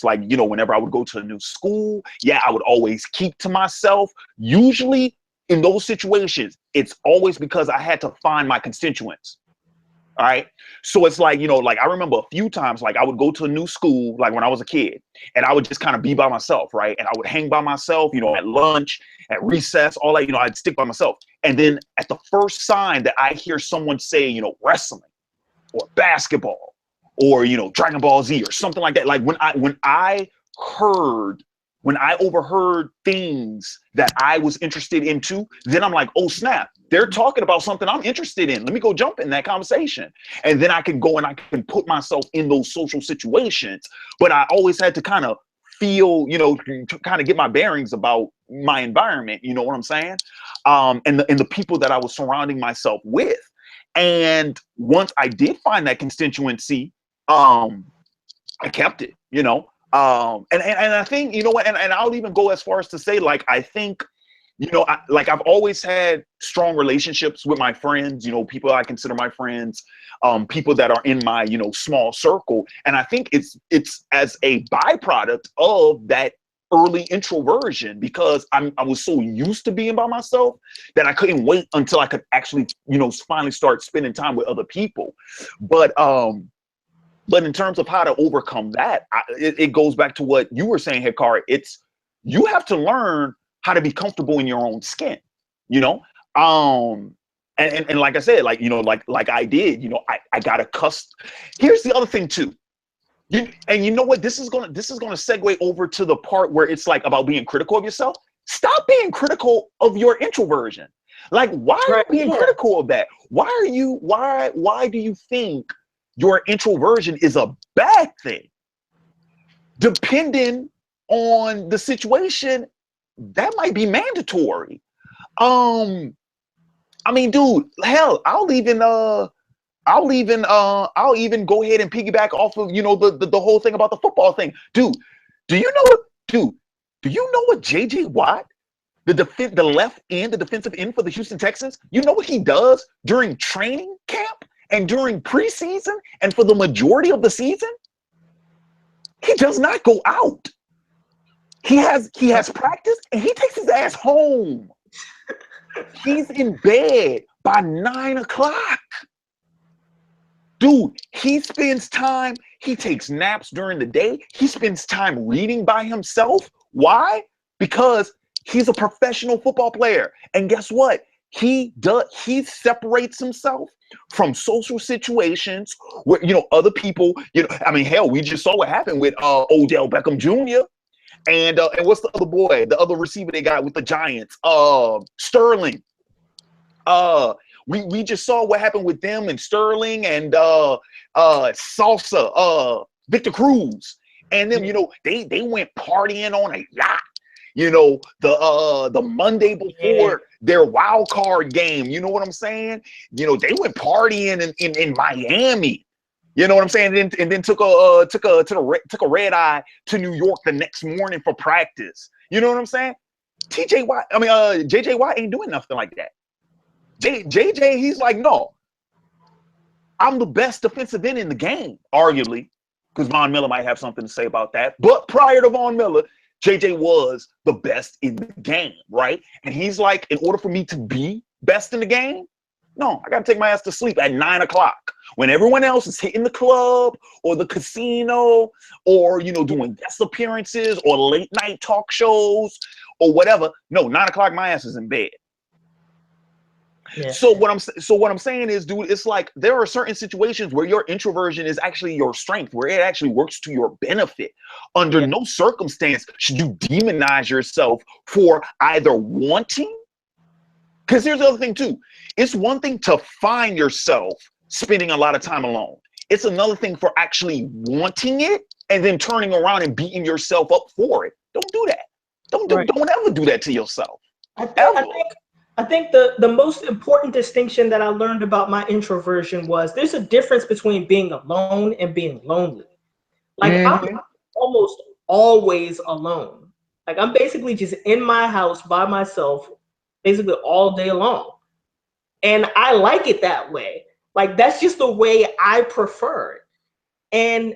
like, you know, whenever I would go to a new school, yeah, I would always keep to myself. Usually in those situations, it's always because I had to find my constituents. All right. So it's like, you know, like I remember a few times, like I would go to a new school, like when I was a kid, and I would just kind of be by myself, right? And I would hang by myself, you know, at lunch, at recess, all that, you know, I'd stick by myself. And then at the first sign that I hear someone say, you know, wrestling or basketball or, you know, Dragon Ball Z or something like that, like when I overheard things that I was interested into, then I'm like, oh snap, they're talking about something I'm interested in. Let me go jump in that conversation. And then I can go and I can put myself in those social situations. But I always had to kind of feel, you know, to kind of get my bearings about my environment. You know what I'm saying? And the people that I was surrounding myself with. And once I did find that constituency, I kept it, you know. And I think, you know what, and I'll even go as far as to say, like, I think, you know, like I've always had strong relationships with my friends, you know, people I consider my friends, people that are in my, you know, small circle. And I think it's as a byproduct of that early introversion, because I was so used to being by myself that I couldn't wait until I could actually, you know, finally start spending time with other people. But in terms of how to overcome that, it goes back to what you were saying, Hikari. It's, you have to learn how to be comfortable in your own skin, you know? And like I said, like, you know, like I did, you know, I got accustomed. Here's the other thing too. And you know what? This is gonna segue over to the part where it's like about being critical of yourself. Stop being critical of your introversion. Like, why are you being critical of that? Why do you think your introversion is a bad thing? Depending on the situation, that might be mandatory. I mean, dude, hell, I'll even go ahead and piggyback off of, you know, the whole thing about the football thing. Dude, do you know what JJ Watt, the left end, the defensive end for the Houston Texans, you know what he does during training camp and during preseason and for the majority of the season? He does not go out. He has practice and he takes his ass home. He's in bed by 9 o'clock. Dude, he spends time, he takes naps during the day. He spends time reading by himself. Why? Because he's a professional football player. And guess what? He separates himself from social situations where, you know, other people, you know, I mean, hell, we just saw what happened with Odell Beckham Jr. And what's the other boy, the other receiver they got with the Giants? Sterling. We just saw what happened with them and Sterling and Salsa, Victor Cruz. And them, you know, they went partying on a yacht, you know, the Monday before their wild card game. You know what I'm saying? You know, they went partying in Miami. You know what I'm saying? And then took a red eye to New York the next morning for practice. You know what I'm saying? JJ Watt ain't doing nothing like that. JJ, he's like, no, I'm the best defensive end in the game, arguably, because Von Miller might have something to say about that. But prior to Von Miller, JJ was the best in the game, right? And he's like, in order for me to be best in the game, no, I got to take my ass to sleep at 9 o'clock when everyone else is hitting the club or the casino or, you know, doing guest appearances or late night talk shows or whatever. No, 9 o'clock, my ass is in bed. Yeah. So what I'm saying is, dude, it's like there are certain situations where your introversion is actually your strength, where it actually works to your benefit. Under no circumstance should you demonize yourself for either wanting. Because here's the other thing too. It's one thing to find yourself spending a lot of time alone. It's another thing for actually wanting it and then turning around and beating yourself up for it. Don't do that. Don't ever do that to yourself. I think the most important distinction that I learned about my introversion was there's a difference between being alone and being lonely. Like I'm almost always alone. Like I'm basically just in my house by myself, basically all day long. And I like it that way. Like that's just the way I prefer it. And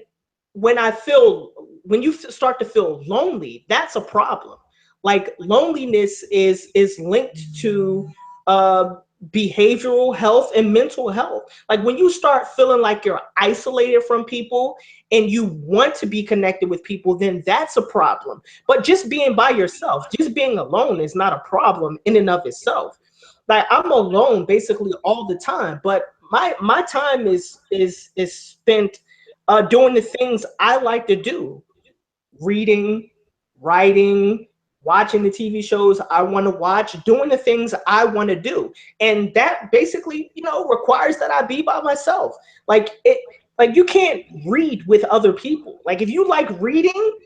when you start to feel lonely, that's a problem. Like loneliness is linked to uh, behavioral health and mental health. Like when you start feeling like you're isolated from people and you want to be connected with people, then that's a problem. But just being by yourself, just being alone is not a problem in and of itself. Like I'm alone basically all the time, but my time is spent doing the things I like to do: reading, writing, watching the TV shows I want to watch, doing the things I want to do. And that basically, requires that I be by myself. Like you can't read with other people. Like if you like reading,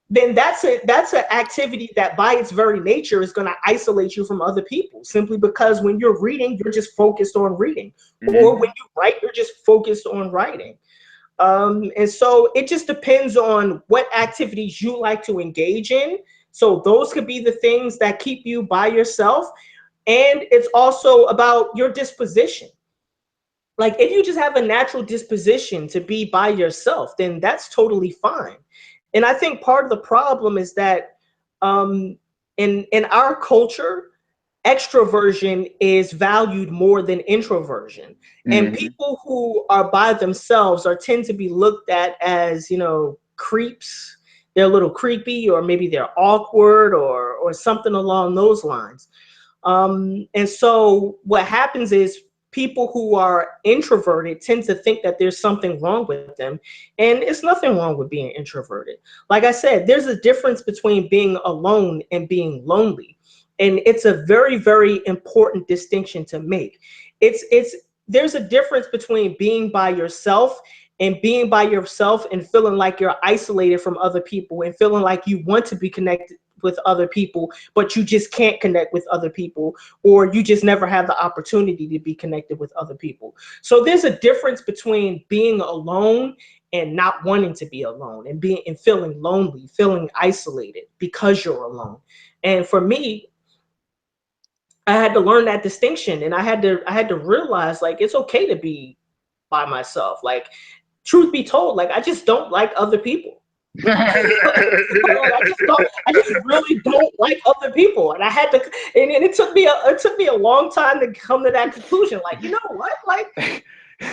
then that's an activity that by its very nature is going to isolate you from other people, simply because when you're reading, you're just focused on reading. Or when you write, you're just focused on writing. And so it just depends on what activities you like to engage in. So those could be the things that keep you by yourself. And it's also about your disposition. Like if you just have a natural disposition to be by yourself, then that's totally fine. And I think part of the problem is that in our culture, extroversion is valued more than introversion. And people who are by themselves tend to be looked at as, creeps. They're a little creepy, or maybe they're awkward, or something along those lines. And so what happens is people who are introverted tend to think that there's something wrong with them. And it's nothing wrong with being introverted. Like I said, there's a difference between being alone and being lonely. And it's a very, very important distinction to make. There's a difference between being by yourself and being by yourself and feeling like you're isolated from other people and feeling like you want to be connected with other people, but you just can't connect with other people, or you just never have the opportunity to be connected with other people. So there's a difference between being alone and not wanting to be alone, and feeling lonely, feeling isolated because you're alone. And for me, I had to learn that distinction, and I had to realize, like, it's okay to be by myself. Like, truth be told, like, I just don't like other people. I just really don't like other people, and I had to, and it took me a long time to come to that conclusion. Like, you know what? Like, I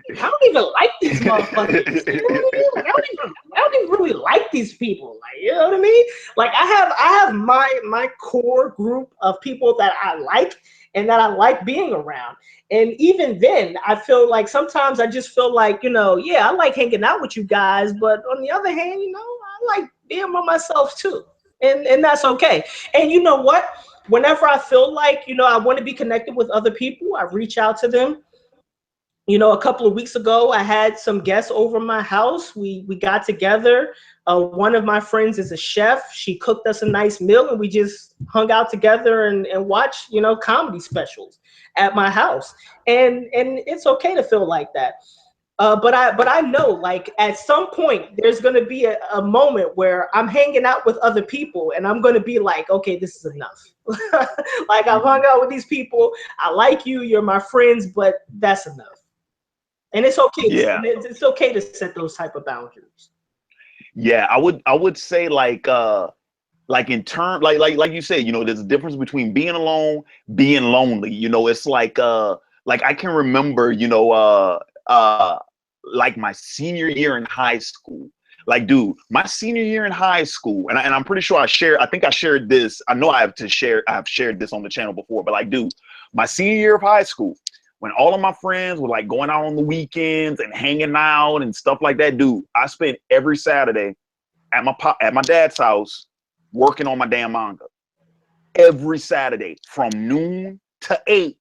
don't even like these motherfuckers. You know what I mean? Like, I don't even really like these people. Like, you know what I mean? Like, I have my core group of people that I like and that I like being around. And even then, I feel like sometimes I just feel like, yeah, I like hanging out with you guys, but on the other hand, I like being by myself too. And that's okay. And you know what? Whenever I feel like, I want to be connected with other people, I reach out to them. A couple of weeks ago, I had some guests over my house. We got together. One of my friends is a chef. She cooked us a nice meal, and we just hung out together and watched, comedy specials at my house. And it's okay to feel like that. But I know, like, at some point there's gonna be a moment where I'm hanging out with other people, and I'm gonna be like, okay, this is enough. Like, I've hung out with these people. I like you. You're my friends, but that's enough. And it's okay. Yeah. It's okay to set those type of boundaries. Yeah, I would say like in term like you said, there's a difference between being alone, being lonely. It's like I can remember, like my senior year in high school. Like, dude, my senior year in high school, and I'm pretty sure I think I shared this. I know I've shared this on the channel before, but like, dude, my senior year of high school, when all of my friends were like going out on the weekends and hanging out and stuff like that, dude, I spent every Saturday at my dad's house working on my damn manga. Every Saturday from noon to 8.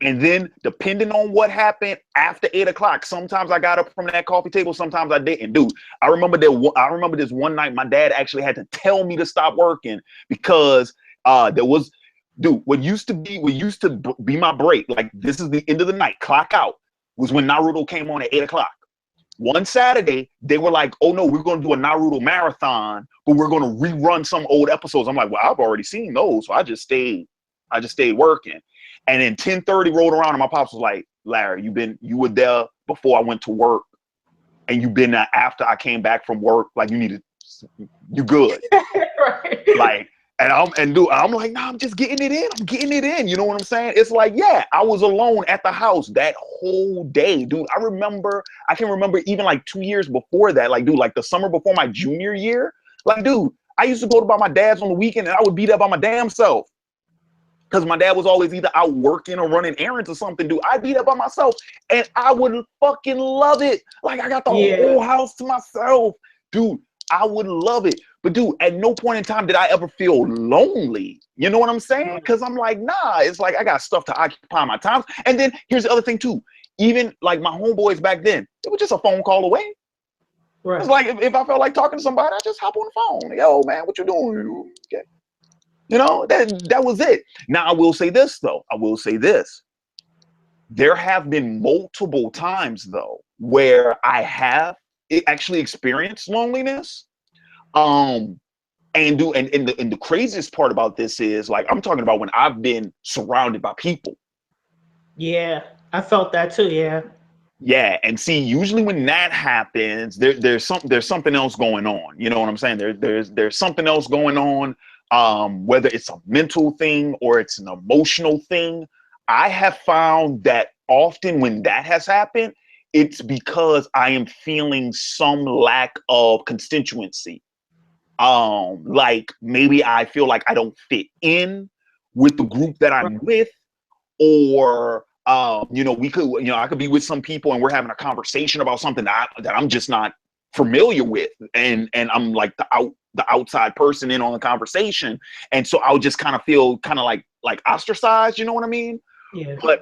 And then depending on what happened after 8 o'clock, sometimes I got up from that coffee table, sometimes I didn't. Dude, I remember this one night my dad actually had to tell me to stop working because there was, dude, what used to be my break, like, this is the end of the night, clock out, was when Naruto came on at 8 o'clock. One Saturday, they were like, oh no, we're going to do a Naruto marathon, but we're going to rerun some old episodes. I'm like, well, I've already seen those, so I just stayed working. And then 10:30 rolled around, and my pops was like, Larry, you were there before I went to work, and you've been there after I came back from work, like you good. Right. Like, and I'm like, nah, I'm just getting it in. I'm getting it in. You know what I'm saying? It's like, yeah, I was alone at the house that whole day, dude. I can remember even like 2 years before that, like, dude, like the summer before my junior year, like, dude, I used to go to my dad's on the weekend and I would beat up by my damn self. Because my dad was always either out working or running errands or something, dude. I beat up by myself and I would fucking love it. Like, I got the whole house to myself. Dude, I would love it. But dude, at no point in time did I ever feel lonely. You know what I'm saying? Because I'm like, nah, it's like I got stuff to occupy my time. And then here's the other thing too. Even like my homeboys back then, it was just a phone call away. Right. It's like if I felt like talking to somebody, I just hop on the phone. Yo, man, what you doing? Okay. You know, that was it. Now, I will say this, though. I will say this. There have been multiple times, though, where I have actually experienced loneliness. And the craziest part about this is, like, I'm talking about when I've been surrounded by people. Yeah, I felt that too. Yeah. Yeah, and see, usually when that happens, there's something else going on. You know what I'm saying? There's something else going on. Whether it's a mental thing or it's an emotional thing, I have found that often when that has happened, it's because I am feeling some lack of constituency. Like maybe I feel like I don't fit in with the group that I'm with, or you know, I could be with some people and we're having a conversation about something that I'm just not familiar with, and I'm like the outside person in on the conversation, and so I'll just kind of feel kind of like ostracized. You know what I mean? Yeah. But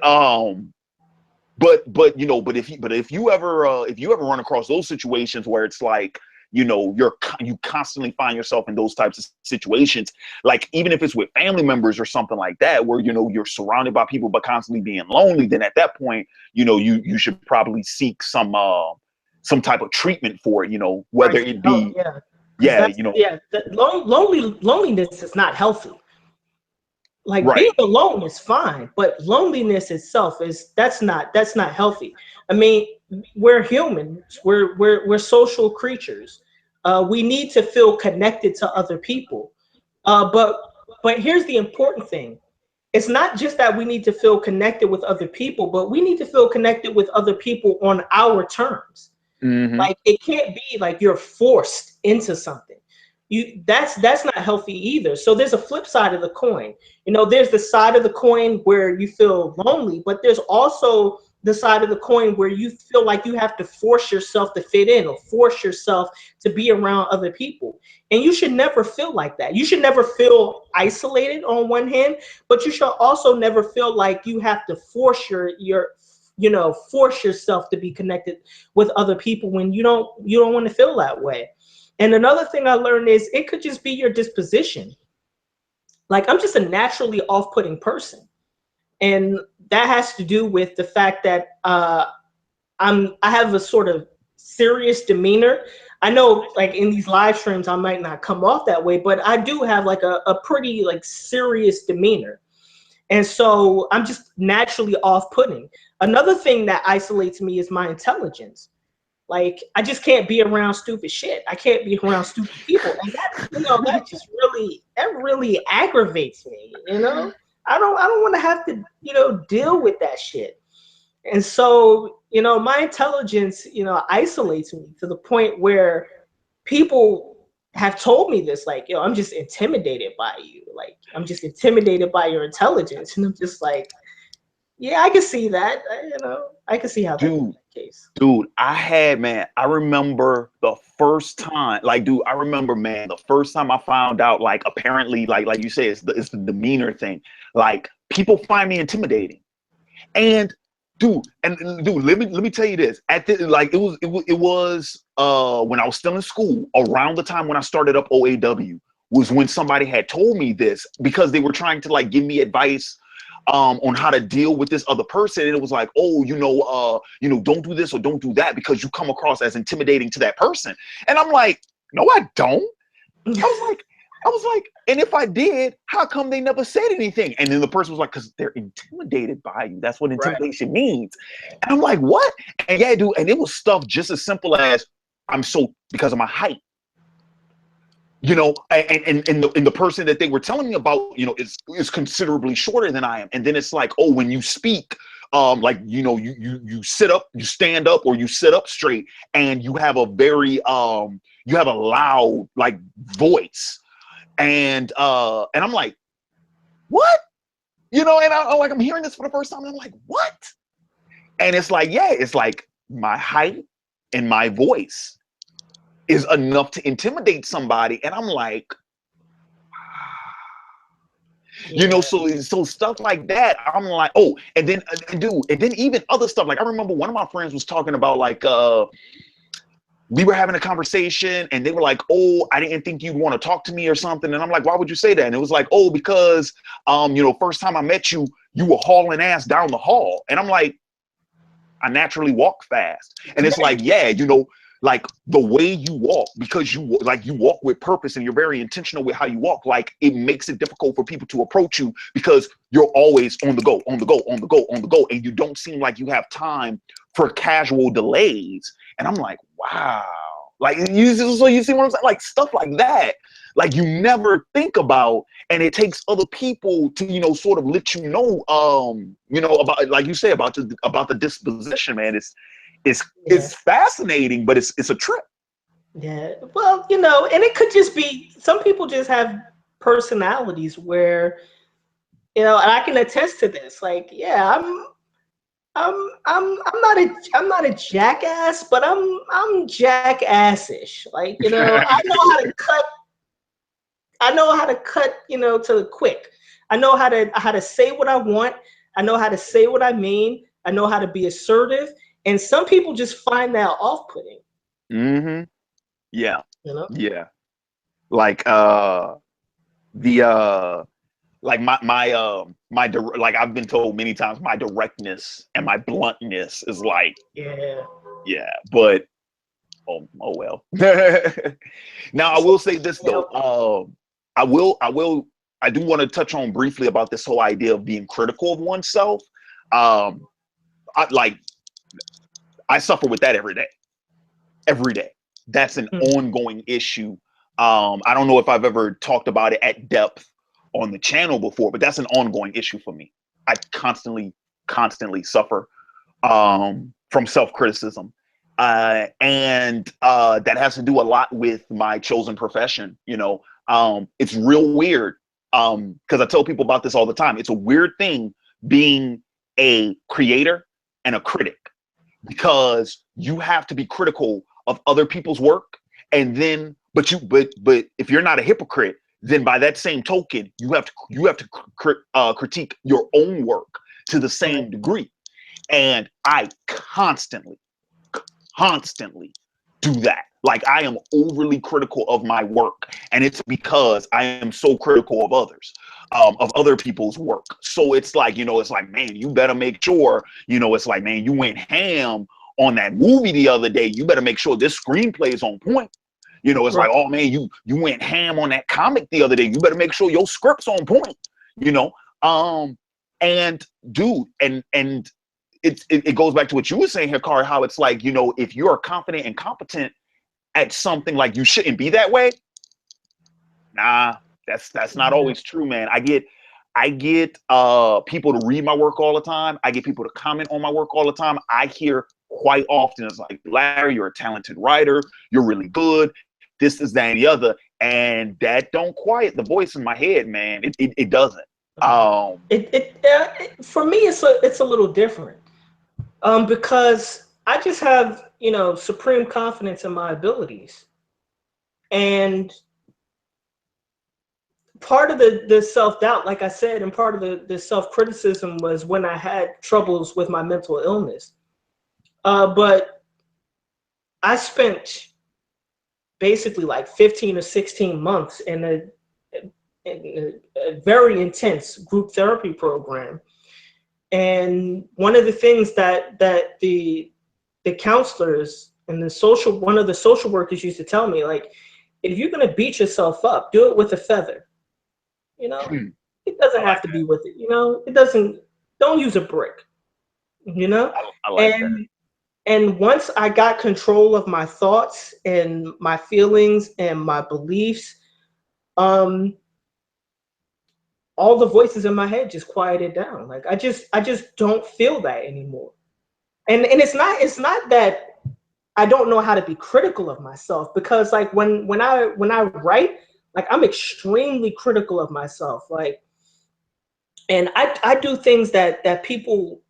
you know, but if you ever run across those situations where it's like, you know, you constantly find yourself in those types of situations, like even if it's with family members or something like that, where, you know, you're surrounded by people but constantly being lonely, then at that point, you know, you should probably seek some type of treatment for it, you know, whether it be you know, loneliness is not healthy. Like being alone is fine, but loneliness itself that's not healthy. I mean, we're humans. We're social creatures. We need to feel connected to other people. But here's the important thing. It's not just that we need to feel connected with other people, but we need to feel connected with other people on our terms. Mm-hmm. Like it can't be like you're forced into something. That's not healthy either. So there's a flip side of the coin. You know, there's the side of the coin where you feel lonely, but there's also the side of the coin where you feel like you have to force yourself to fit in or force yourself to be around other people. And you should never feel like that. You should never feel isolated on one hand, but you should also never feel like you have to force force yourself to be connected with other people when you don't want to feel that way. And another thing I learned is it could just be your disposition. Like I'm just a naturally off-putting person. And that has to do with the fact that I have a sort of serious demeanor. I know like in these live streams, I might not come off that way, but I do have like a pretty like serious demeanor. And so I'm just naturally off-putting. Another thing that isolates me is my intelligence. Like I just can't be around stupid shit. I can't be around stupid people, and that just really aggravates me. You know, I don't want to have to deal with that shit. And so my intelligence isolates me to the point where people have told me this, like, I'm just intimidated by you. Like I'm just intimidated by your intelligence, and I'm just like, yeah, I can see that. I can see how that's the case. Dude, I remember the first time, like, dude, I remember, man, the first time I found out, like, apparently, like you say, it's the demeanor thing. Like, people find me intimidating. And dude, let me tell you this. It was when I was still in school, around the time when I started up OAW, was when somebody had told me this, because they were trying to like give me advice on how to deal with this other person. And it was like, oh, don't do this or don't do that because you come across as intimidating to that person. And I'm like, no, I don't. I was like, I was like, and if I did, how come they never said anything? And then the person was like, because they're intimidated by you. That's what Right. intimidation means. And I'm like, what? And yeah, dude. And it was stuff just as simple as because of my height. You know, and the person that they were telling me about, you know, is considerably shorter than I am. And then it's like, oh, when you speak, like, you know, you sit up, you stand up, or you sit up straight, and you have a very you have a loud like voice. And I'm like, what? You know, and I'm hearing this for the first time, and I'm like, what? And it's like, yeah, it's like my height and my voice is enough to intimidate somebody. And I'm like, Yeah. you know, so stuff like that. I'm like, oh, and then even other stuff. Like I remember one of my friends was talking about like we were having a conversation and they were like, oh, I didn't think you'd want to talk to me or something. And I'm like, why would you say that? And it was like, oh, because you know, first time I met you, you were hauling ass down the hall. And I'm like, I naturally walk fast. And it's like, yeah, you know, like the way you walk, because you walk with purpose and you're very intentional with how you walk, like it makes it difficult for people to approach you because you're always on the go, on the go, on the go, on the go. And you don't seem like you have time for casual delays. And I'm like, wow. Like you see what I'm saying? Like stuff like that. Like you never think about, and it takes other people to, you know, sort of let you know, you know, about, like you say, about the disposition, man. It's fascinating, but it's a trip. Yeah. Well, you know, and it could just be some people just have personalities where, you know, and I can attest to this. Like, yeah, I'm not a jackass, but I'm jackassish. Like, you know, I know how to cut, you know, to the quick. I know how to say what I want. I know how to say what I mean. I know how to be assertive. And some people just find that off-putting. Mm-hmm. Yeah. You know? Yeah. Like the like like I've been told many times, my directness and my bluntness is like, Yeah. yeah, but oh well. Now I will say this though. I do want to touch on briefly about this whole idea of being critical of oneself. I suffer with that every day. Every day. That's an ongoing issue. I don't know if I've ever talked about it at depth on the channel before, but that's an ongoing issue for me. I constantly suffer from self-criticism. And that has to do a lot with my chosen profession. You know, it's real weird because I tell people about this all the time. It's a weird thing being a creator and a critic, because you have to be critical of other people's work, and then but if you're not a hypocrite, then by that same token, you have to critique your own work to the same degree. And I constantly do that. Like I am overly critical of my work, and it's because I am so critical of others, of other people's work. So it's like, you know, it's like, man, you better make sure, you know, it's like, man, you went ham on that movie the other day. You better make sure this screenplay is on point. You know, it's like, oh man, you went ham on that comic the other day. You better make sure your script's on point. You know, and dude, and it goes back to what you were saying here, Kari, how it's like, you know, if you are confident and competent at something, like you shouldn't be that way. Nah, that's not always true, man. I get people to read my work all the time. I get people to comment on my work all the time. I hear quite often, it's like, Larry, you're a talented writer. You're really good. This, is that, and the other. And that don't quiet the voice in my head, man. It doesn't. For me, it's a little different. Because I just have, you know, supreme confidence in my abilities. And part of the self-doubt, like I said, and part of the self-criticism was when I had troubles with my mental illness. But I spent basically like 15 or 16 months in a very intense group therapy program. And one of the things that the counselors and one of the social workers used to tell me, like, if you're gonna beat yourself up, do it with a feather. You know, it doesn't I like have to that. be with it. You know, it doesn't. Don't use a brick. You know, I like that. and once I got control of my thoughts and my feelings and my beliefs, um, all the voices in my head just quieted down. Like I just don't feel that anymore. And it's not that I don't know how to be critical of myself, because like when I write, like I'm extremely critical of myself. Like, and I do things that people,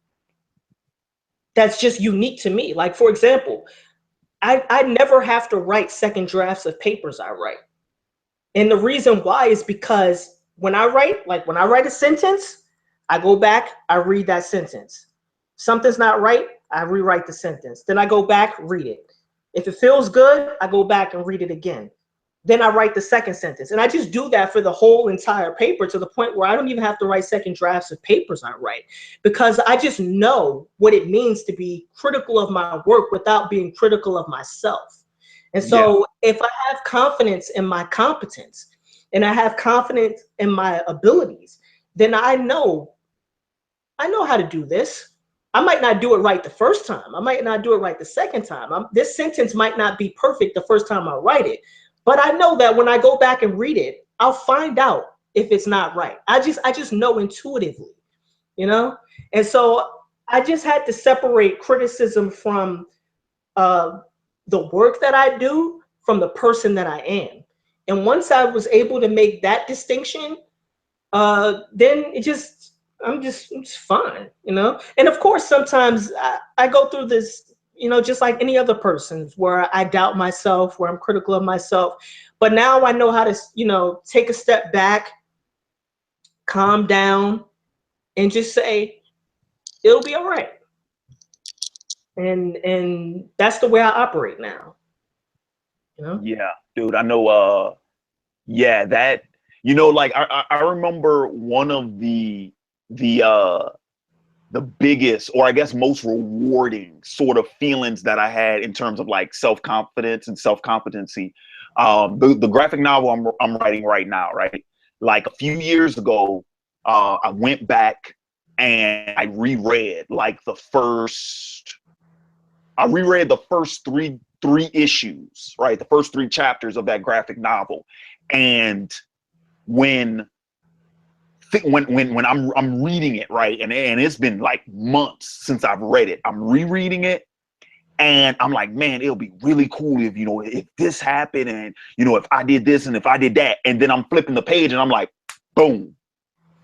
that's just unique to me. Like for example, I never have to write second drafts of papers I write. And the reason why is because when I write, like when I write a sentence, I go back, I read that sentence. Something's not right, I rewrite the sentence. Then I go back, read it. If it feels good, I go back and read it again. Then I write the second sentence. And I just do that for the whole entire paper, to the point where I don't even have to write second drafts of papers I write, because I just know what it means to be critical of my work without being critical of myself. And Yeah. so if I have confidence in my competence and I have confidence in my abilities, then I know how to do this. I might not do it right the first time. I might not do it right the second time. This sentence might not be perfect the first time I write it, but I know that when I go back and read it, I'll find out if it's not right. I just know intuitively, you know? And so I just had to separate criticism from uh, the work that I do from the person that I am. And once I was able to make that distinction, then I'm just fine, you know. And of course, sometimes I go through this, you know, just like any other person, where I doubt myself, where I'm critical of myself. But now I know how to, you know, take a step back, calm down, and just say it'll be all right. And that's the way I operate now, you know. Yeah, dude. I know. Yeah, that, like I remember one of the the biggest, or I guess most rewarding sort of feelings that I had in terms of like self-confidence and self-competency. The graphic novel I'm writing right now, right? Like a few years ago, I went back and I reread the first three issues, right? The first three chapters of that graphic novel. And when I'm reading it, right, and it's been like months since I've read it, I'm rereading it, and I'm like, man, it'll be really cool if if this happened, and if I did this and if I did that, and then I'm flipping the page and I'm like, boom,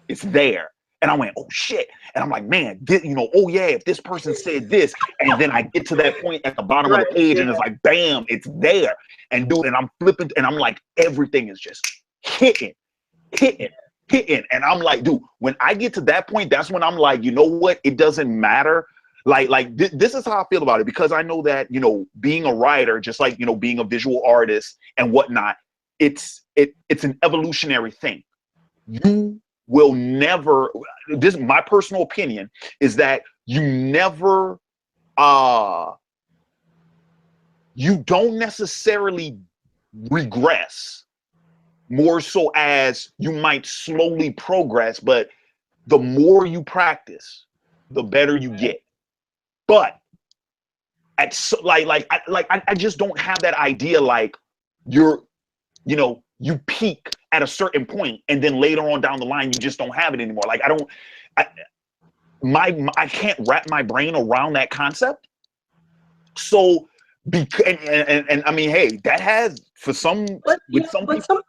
it's there. And I went, oh shit. And I'm like, man, oh yeah, if this person said this, and then I get to that point at the bottom of Right. the page Yeah. and it's like, bam, it's there. And dude, and I'm flipping, and I'm like, everything is just hitting, hitting, hitting. And I'm like, dude, when I get to that point, that's when I'm like, you know what? It doesn't matter. This is how I feel about it, because I know that, being a writer, just like, being a visual artist and whatnot, it's an evolutionary thing. You will never, this my personal opinion is that you never you don't necessarily regress, more so as you might slowly progress, but the more you practice, the better you get. But I just don't have that idea, like you're you peak at a certain point and then later on down the line you just don't have it anymore. Like I can't wrap my brain around that concept. So and I mean, hey, that has for some But with some but people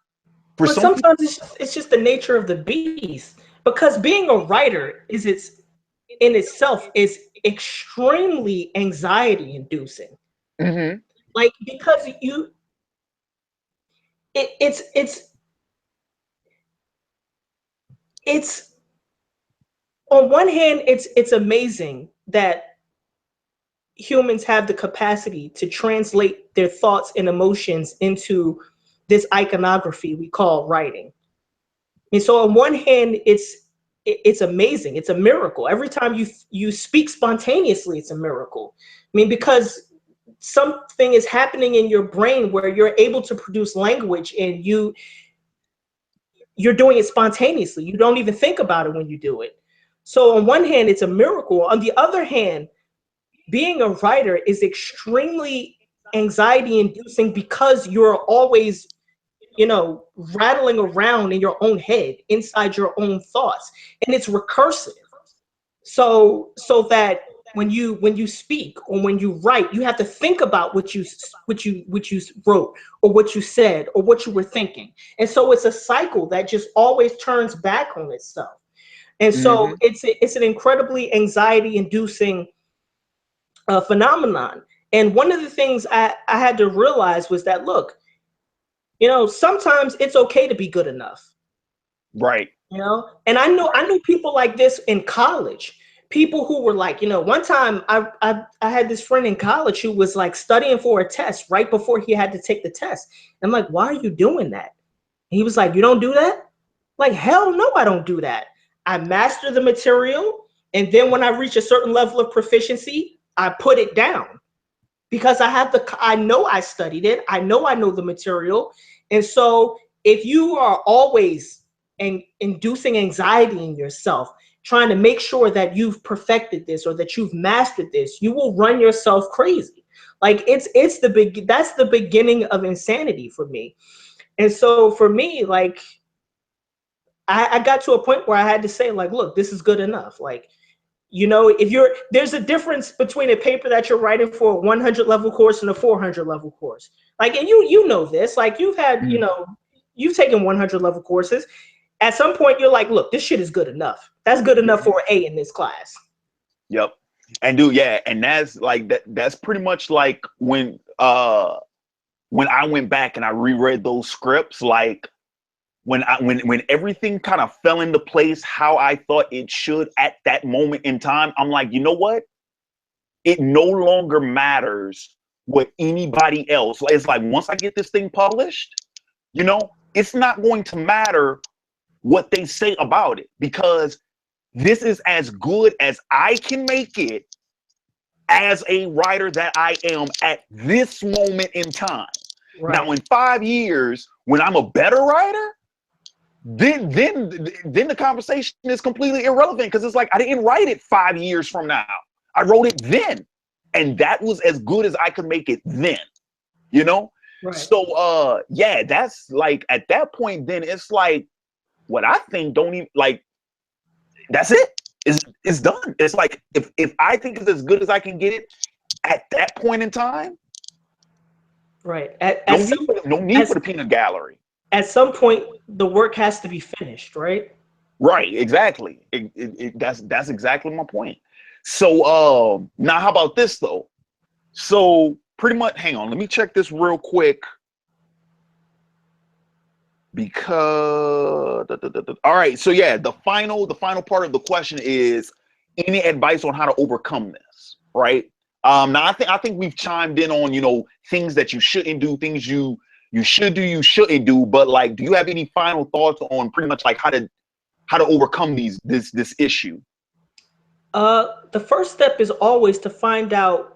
for some people. sometimes it's just the nature of the beast. Because being a writer in itself is extremely anxiety inducing. Mm-hmm. Like because it, it's on one hand it's amazing that humans have the capacity to translate their thoughts and emotions into this iconography we call writing. And so on one hand, it's amazing. It's a miracle. Every time you speak spontaneously, it's a miracle. I mean, because something is happening in your brain where you're able to produce language, and you're doing it spontaneously. You don't even think about it when you do it. So on one hand, it's a miracle. On the other hand, being a writer is extremely anxiety inducing because you're always, rattling around in your own head, inside your own thoughts, and it's recursive. So that when you speak or when you write, you have to think about what you wrote or what you said or what you were thinking. And so it's a cycle that just always turns back on itself. And so it's an incredibly anxiety inducing phenomenon. And one of the things I had to realize was that, look, sometimes it's okay to be good enough. Right. And I know people like this in college. People who were like, one time I had this friend in college who was like studying for a test right before he had to take the test. I'm like, why are you doing that? And he was like, you don't do that? Like, hell no, I don't do that. I master the material, and then when I reach a certain level of proficiency, I put it down because I know I studied it. I know the material. And so if you are always inducing anxiety in yourself, trying to make sure that you've perfected this or that you've mastered this, you will run yourself crazy. Like that's the beginning of insanity for me. And so for me, like, I got to a point where I had to say, like, look, this is good enough. Like, there's a difference between a paper that you're writing for a 100 level course and a 400 level course. Like, and you know this, like you've had, you've taken 100 level courses. At some point you're like, look, this shit is good enough. That's good enough for an A in this class. Yep. And dude, yeah. And that's like, that's pretty much like when I went back and I reread those scripts, like, when everything kind of fell into place how I thought it should at that moment in time, I'm like, you know what? It no longer matters what anybody else. It's like, once I get this thing published, it's not going to matter what they say about it, because this is as good as I can make it as a writer that I am at this moment in time. Right. Now, in 5 years, when I'm a better writer, then the conversation is completely irrelevant, because it's like, I didn't write it 5 years from now. I wrote it then, and that was as good as I could make it then, Right. So yeah, that's like, at that point, then it's like, what I think don't even, like, that's it. It's done. It's like, if I think it's as good as I can get it at that point in time, right? No need for the peanut gallery. At some point, the work has to be finished, right? Right, exactly. That's exactly my point. So now how about this though? So pretty much, hang on, let me check this real quick, because all right, so yeah, the final part of the question is, any advice on how to overcome this, right? Now I think we've chimed in on, things that you shouldn't do, things you should do, you shouldn't do, but like, do you have any final thoughts on pretty much like how to overcome this issue? The first step is always to find out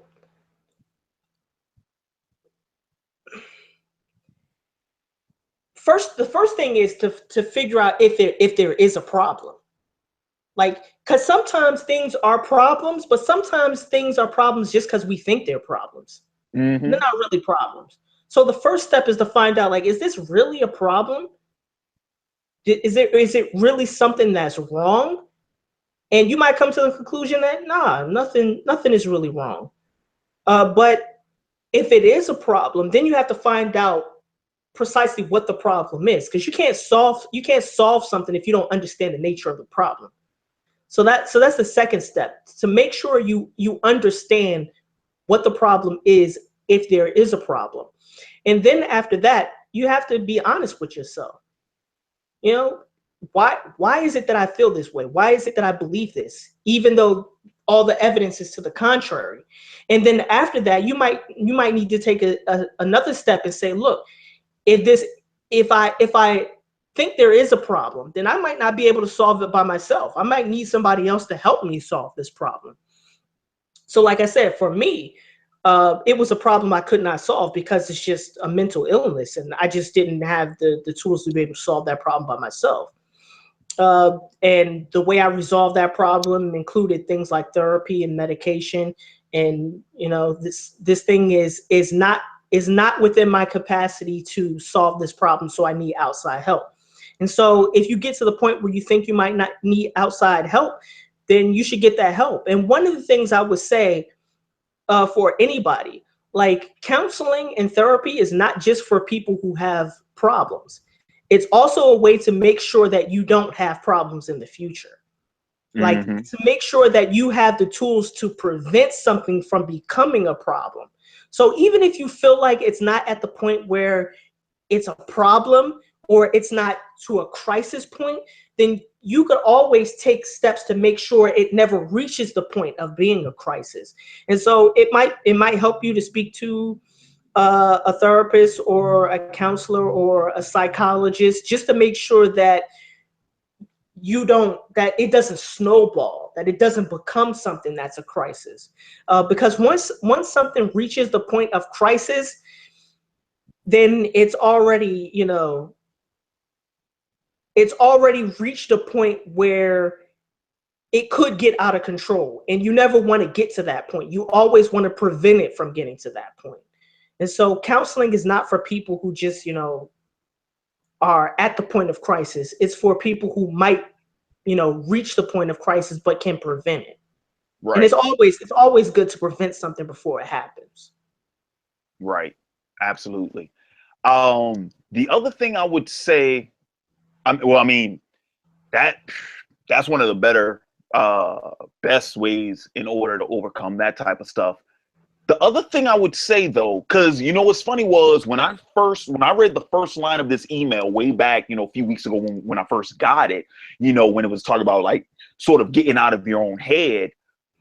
the first thing is to figure out if there is a problem. Like, because sometimes things are problems, but sometimes things are problems just because we think they're problems. They're not really problems. So the first step is to find out, like, is this really a problem? Is it really something that's wrong? And you might come to the conclusion that nothing is really wrong. But if it is a problem, then you have to find out precisely what the problem is, because you can't solve something if you don't understand the nature of the problem. So that's the second step, to make sure you understand what the problem is, if there is a problem. And then after that, you have to be honest with yourself. Why is it that I feel this way? Why is it that I believe this, even though all the evidence is to the contrary? And then after that, you might need to take another step and say, look, if I think there is a problem, then I might not be able to solve it by myself. I might need somebody else to help me solve this problem. So like I said, for me, it was a problem I could not solve because it's just a mental illness, and I just didn't have the tools to be able to solve that problem by myself. And the way I resolved that problem included things like therapy and medication. And this thing is not within my capacity to solve this problem, so I need outside help. And so if you get to the point where you think you might not need outside help, then you should get that help. And one of the things I would say for anybody, like, counseling and therapy is not just for people who have problems. It's also a way to make sure that you don't have problems in the future. Like, to make sure that you have the tools to prevent something from becoming a problem. So even if you feel like it's not at the point where it's a problem, or it's not to a crisis point, then you could always take steps to make sure it never reaches the point of being a crisis. And so it might help you to speak to a therapist or a counselor or a psychologist, just to make sure that that it doesn't snowball, that it doesn't become something that's a crisis. Because once something reaches the point of crisis, then it's already reached a point where it could get out of control, and you never want to get to that point. You always want to prevent it from getting to that point. And so counseling is not for people who just, are at the point of crisis. It's for people who might, reach the point of crisis but can prevent it. Right. And it's always good to prevent something before it happens. Right. Absolutely. The other thing I would say, that's one of the better, best ways in order to overcome that type of stuff. The other thing I would say, though, because what's funny was when I read the first line of this email way back, a few weeks ago when I first got it, when it was talking about like sort of getting out of your own head,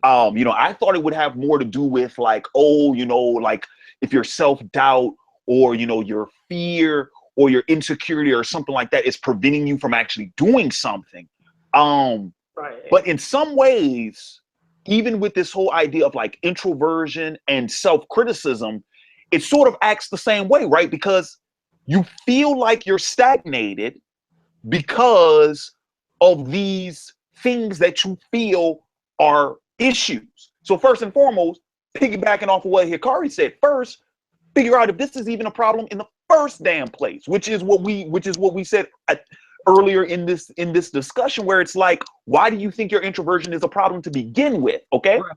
I thought it would have more to do with like, like if your self-doubt or your fear or your insecurity or something like that is preventing you from actually doing something. Right. But in some ways, even with this whole idea of like introversion and self-criticism, it sort of acts the same way, right? Because you feel like you're stagnated because of these things that you feel are issues. So first and foremost, piggybacking off of what Hikari said, first, figure out if this is even a problem in the first damn place, which is what we said earlier in this discussion, where it's like, why do you think your introversion is a problem to begin with? Okay. Right.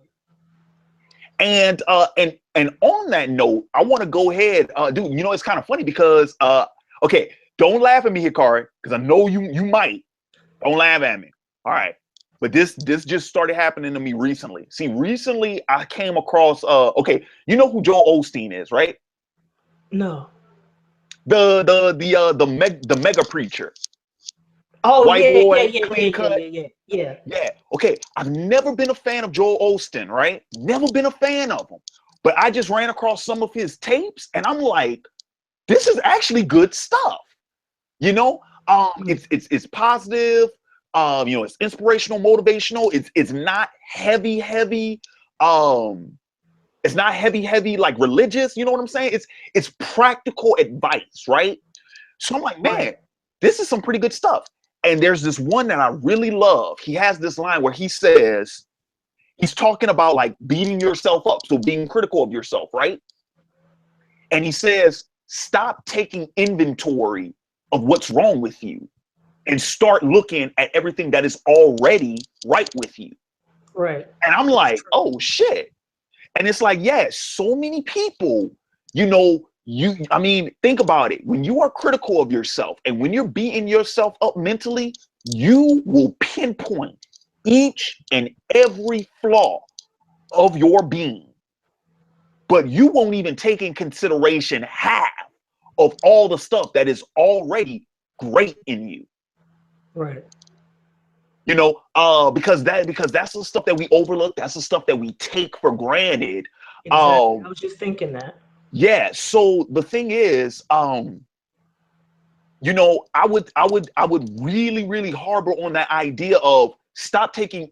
And on that note, I want to go ahead, dude, it's kind of funny because okay, don't laugh at me, Hikari, because I know you might. Don't laugh at me. All right. But this just started happening to me recently. See, recently I came across okay, you know who Joel Osteen is, right? No. The mega preacher. Oh, white yeah, boy, yeah. Okay, I've never been a fan of Joel Osteen, right? Never been a fan of him. But I just ran across some of his tapes and I'm like, this is actually good stuff. It's positive. It's inspirational, motivational. It's not heavy. It's not heavy like religious. You know what I'm saying? It's practical advice, right? So I'm like, man, this is some pretty good stuff. And there's this one that I really love. He has this line where he says, he's talking about like beating yourself up, so being critical of yourself, right? And he says, stop taking inventory of what's wrong with you and start looking at everything that is already right with you. Right. And I'm like, oh shit. And it's like, yes, so many people, think about it. When you are critical of yourself and when you're beating yourself up mentally, you will pinpoint each and every flaw of your being. But you won't even take in consideration half of all the stuff that is already great in you. Right. Because that's the stuff that we overlook. That's the stuff that we take for granted. Exactly. I was just thinking that. Yeah. So the thing is, I would really, really harbor on that idea of stop taking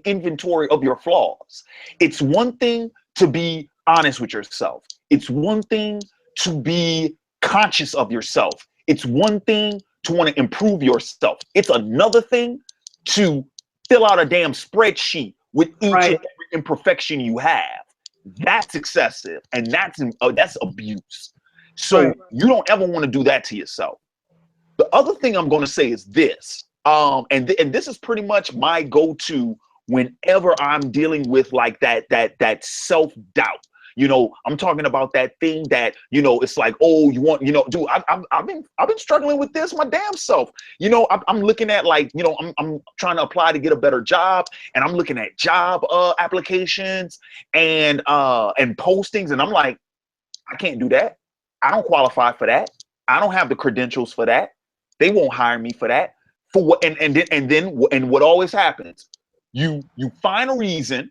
inventory of your flaws. It's one thing to be honest with yourself. It's one thing to be conscious of yourself. It's one thing to want to improve yourself. It's another thing to fill out a damn spreadsheet with each and every imperfection you have. That's excessive, and that's abuse. So you don't ever want to do that to yourself. The other thing I'm going to say is this, and this is pretty much my go-to whenever I'm dealing with like that self-doubt. You know, I'm talking about that thing that, you know, it's like, oh, you want, you know, dude, I've been struggling with this my damn self. You know, I'm looking at, like, you know, I'm trying to apply to get a better job, and I'm looking at job applications and postings, and I'm like, I can't do that. I don't qualify for that. I don't have the credentials for that. They won't hire me for that. For what? And what always happens? You find a reason,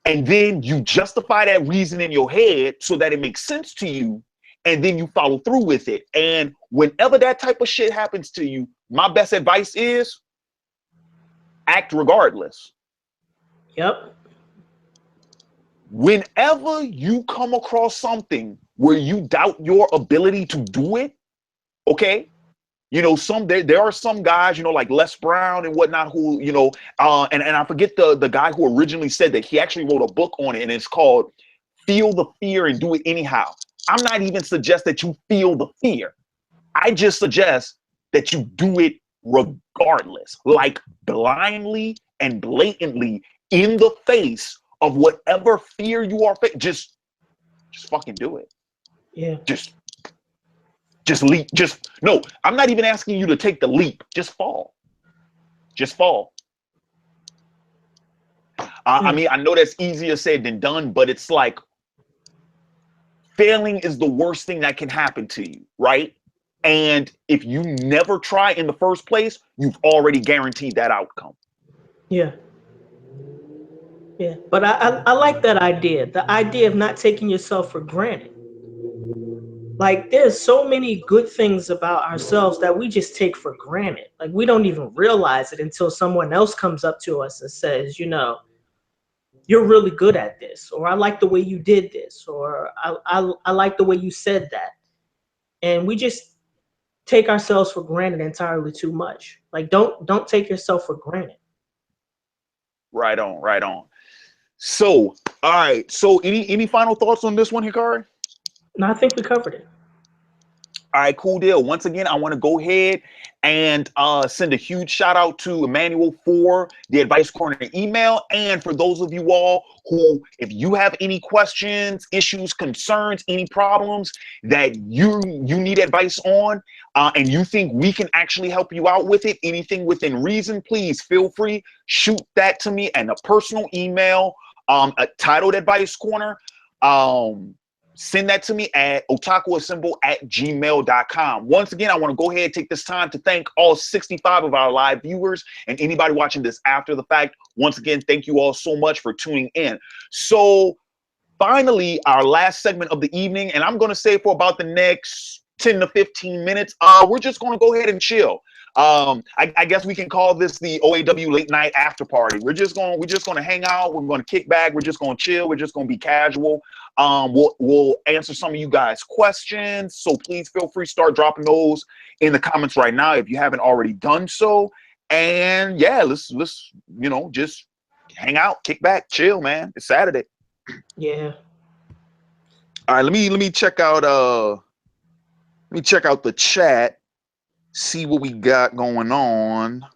and then you justify that reason in your head so that it makes sense to you, and then you follow through with it. And whenever that type of shit happens to you, my best advice is act regardless. Yep. Whenever you come across something where you doubt your ability to do it, okay, you know, there are some guys, you know, like Les Brown and whatnot, who, you know, and I forget the guy who originally said that. He actually wrote a book on it, and it's called Feel the Fear and Do It Anyhow. I'm not even suggest that you feel the fear. I just suggest that you do it regardless, like blindly and blatantly in the face of whatever fear you are facing. Just fucking do it. Yeah. Just leap. No, I'm not even asking you to take the leap. Just fall. Just fall. I mean, I know that's easier said than done, but it's like failing is the worst thing that can happen to you, right? And if you never try in the first place, you've already guaranteed that outcome. Yeah. Yeah. But I like that idea. The idea of not taking yourself for granted. Like, there's so many good things about ourselves that we just take for granted. Like, we don't even realize it until someone else comes up to us and says, you know, you're really good at this, or I like the way you did this, or I like the way you said that. And we just take ourselves for granted entirely too much. Like, don't take yourself for granted. Right on, right on. So, all right. So, any final thoughts on this one, Hikari? No, I think we covered it. All right, cool deal. Once again, I want to go ahead and send a huge shout out to Emmanuel for the Advice Corner email. And for those of you all who, if you have any questions, issues, concerns, any problems that you need advice on, and you think we can actually help you out with it, anything within reason, please feel free, shoot that to me and a personal email, titled Advice Corner. Send that to me at otakuassemble@gmail.com. Once again, I want to go ahead and take this time to thank all 65 of our live viewers and anybody watching this after the fact. Once again, thank you all so much for tuning in. So finally, our last segment of the evening, and I'm going to say for about the next 10 to 15 minutes, we're just going to go ahead and chill. I guess we can call this the OAW Late Night After Party. We're just going to hang out. We're going to kick back. We're just going to chill. We're just going to be casual. We'll answer some of you guys' questions. So please feel free to start dropping those in the comments right now if you haven't already done so. And yeah, let's you know, just hang out, kick back, chill, man. It's Saturday. Yeah. All right, let me check out the chat, see what we got going on.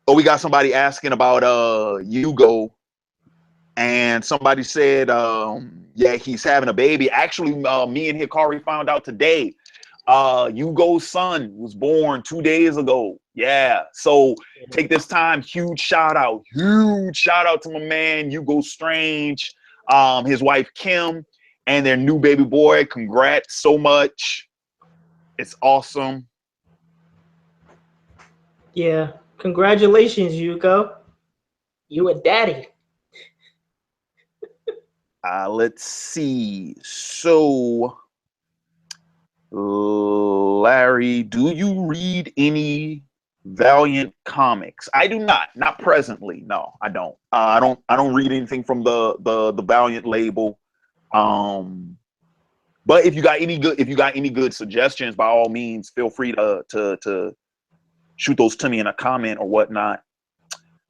We got somebody asking about Hugo, and somebody said yeah, he's having a baby. Actually, me and Hikari found out today. Hugo's son was born 2 days ago. Yeah. So take this time. Huge shout out to my man Hugo Strange, his wife Kim, and their new baby boy. Congrats so much. It's awesome. Yeah. Congratulations, Hugo. You a daddy. Let's see. So, Larry, do you read any Valiant Comics. I do not presently. No, I don't. I don't read anything from the Valiant label. But if you got any good suggestions, by all means, feel free to shoot those to me in a comment or whatnot.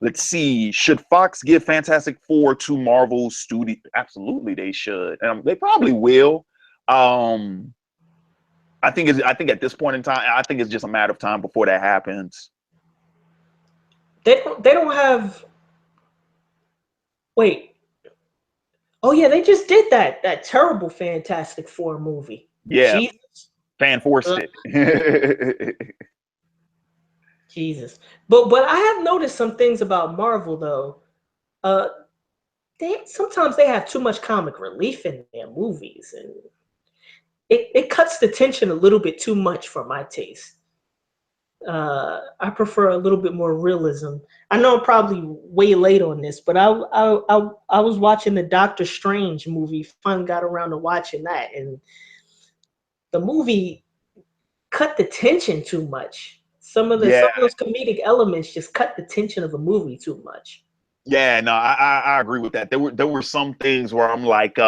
Let's see. Should Fox give Fantastic Four to Marvel Studio? Absolutely, they should. They probably will. I think at this point in time, I think it's just a matter of time before that happens. They don't have. Wait. Oh yeah, they just did that terrible Fantastic Four movie. Yeah, Jesus. fan forced it. Jesus. But I have noticed some things about Marvel though. Uh, they sometimes they have too much comic relief in their movies, and it cuts the tension a little bit too much for my taste. I prefer a little bit more realism. I know I'm probably way late on this, but I was watching the Doctor Strange movie. Finally got around to watching that, and the movie cut the tension too much. Some Yeah, of those comedic elements just cut the tension of a movie too much. yeah, no, I agree with that. There were some things where I'm like,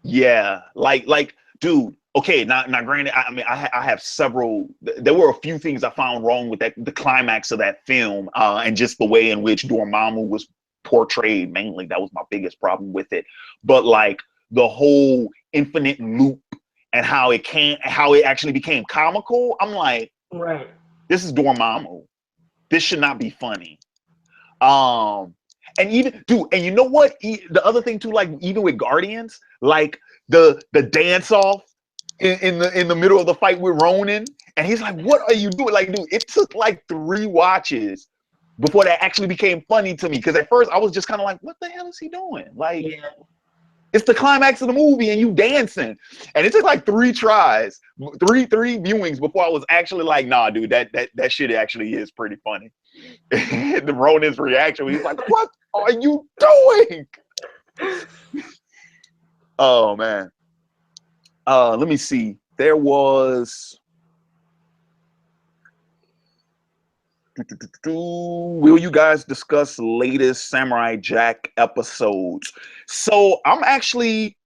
yeah, like, dude. Okay, now, granted, I mean, I have several. There were a few things I found wrong with the climax of that film, and just the way in which Dormammu was portrayed. Mainly, that was my biggest problem with it. But like the whole infinite loop and how it actually became comical. I'm like, Right. this is Dormammu. This should not be funny. Um, and even dude, and you know what? The other thing too, like even with Guardians, like the dance off in the middle of the fight with Ronan, and he's like, "What are you doing?" Like, dude, it took like 3 watches before that actually became funny to me. Because at first I was just kind of like, "What the hell is he doing?" Like, Yeah. it's the climax of the movie, and you dancing, and it took like 3 tries, three viewings before I was actually like, "Nah, dude, that shit actually is pretty funny." The Ronan's reaction, he's like, "What are you doing?" Oh man. Let me see. There was. Will you guys discuss latest Samurai Jack episodes? So I'm actually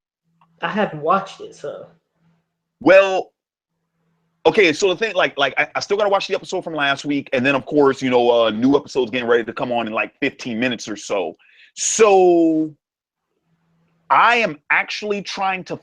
I haven't watched it, so well. Okay, so the thing, like I still gotta watch the episode from last week, and then of course, new episodes getting ready to come on in like 15 minutes or so. So I am actually trying to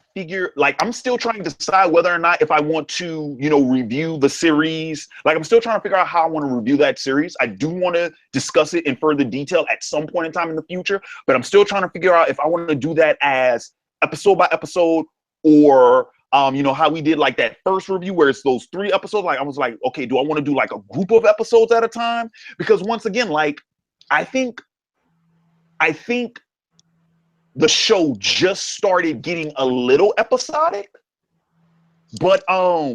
I'm still trying to decide whether or not if I want to, review the series. Like, I'm still trying to figure out how I want to review that series. I do want to discuss it in further detail at some point in time in the future, but I'm still trying to figure out if I want to do that as episode by episode or, how we did like that first review where it's those 3 episodes. Like, I was like, okay, do I want to do like a group of episodes at a time? Because once again, like, I think the show just started getting a little episodic, but I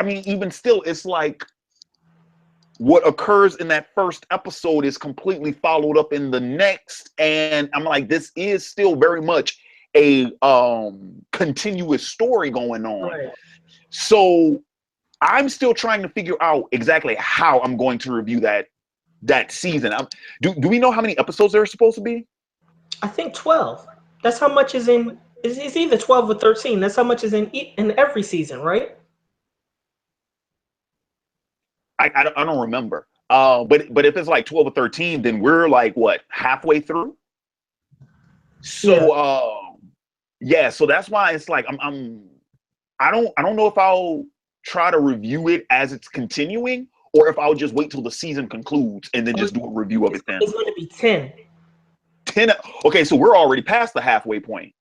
mean, even still, it's like what occurs in that first episode is completely followed up in the next, and I'm like, this is still very much a continuous story going on. right. So I'm still trying to figure out exactly how I'm going to review that season. Do we know how many episodes there are supposed to be? I think 12. That's how much is in. It's either 12 or 13. That's how much is in every season, right? I don't remember. But if it's like 12 or 13, then we're like what, halfway through? Yeah. So yeah, so that's why it's like I don't know if I'll try to review it as it's continuing or if I'll just wait till the season concludes and then just do a review of it then. It's going to be 10. 10. Okay, so we're already past the halfway point.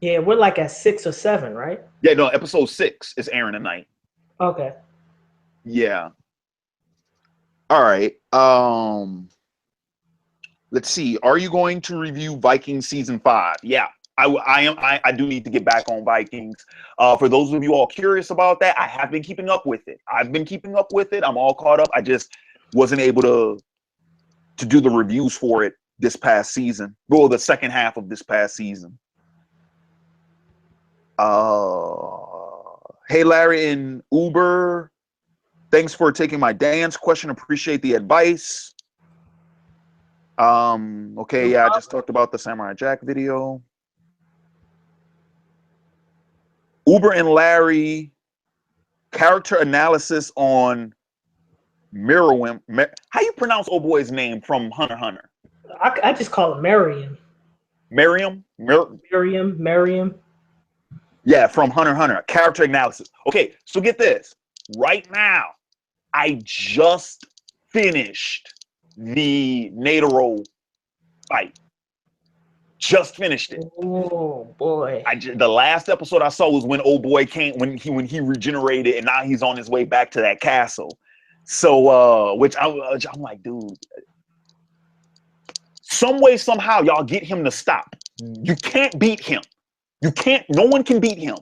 Yeah, we're like at 6 or 7, right? Yeah, no, episode 6 is airing tonight. Okay. Yeah. All right. Let's see. Are you going to review Vikings season 5? Yeah, I am. I do need to get back on Vikings. For those of you all curious about that, I have been keeping up with it. I've been keeping up with it. I'm all caught up. I just wasn't able to do the reviews for it this past season. Well, the second half of this past season. Hey, Larry and Uber. Thanks for taking my dance question. Appreciate the advice. Okay, yeah, I just talked about the Samurai Jack video. Uber and Larry, character analysis on Miriam. How you pronounce old boy's name from Hunter x Hunter? I just call him Marion. Miriam? Mariam. Yeah, from Hunter x Hunter. Character analysis. Okay, so get this. Right now, I just finished the Netero fight. Just finished it. Oh boy! The last episode I saw was when old boy came, when he regenerated, and now he's on his way back to that castle. So, which I'm like, dude, some way somehow y'all get him to stop. You can't beat him. You can't. No one can beat him.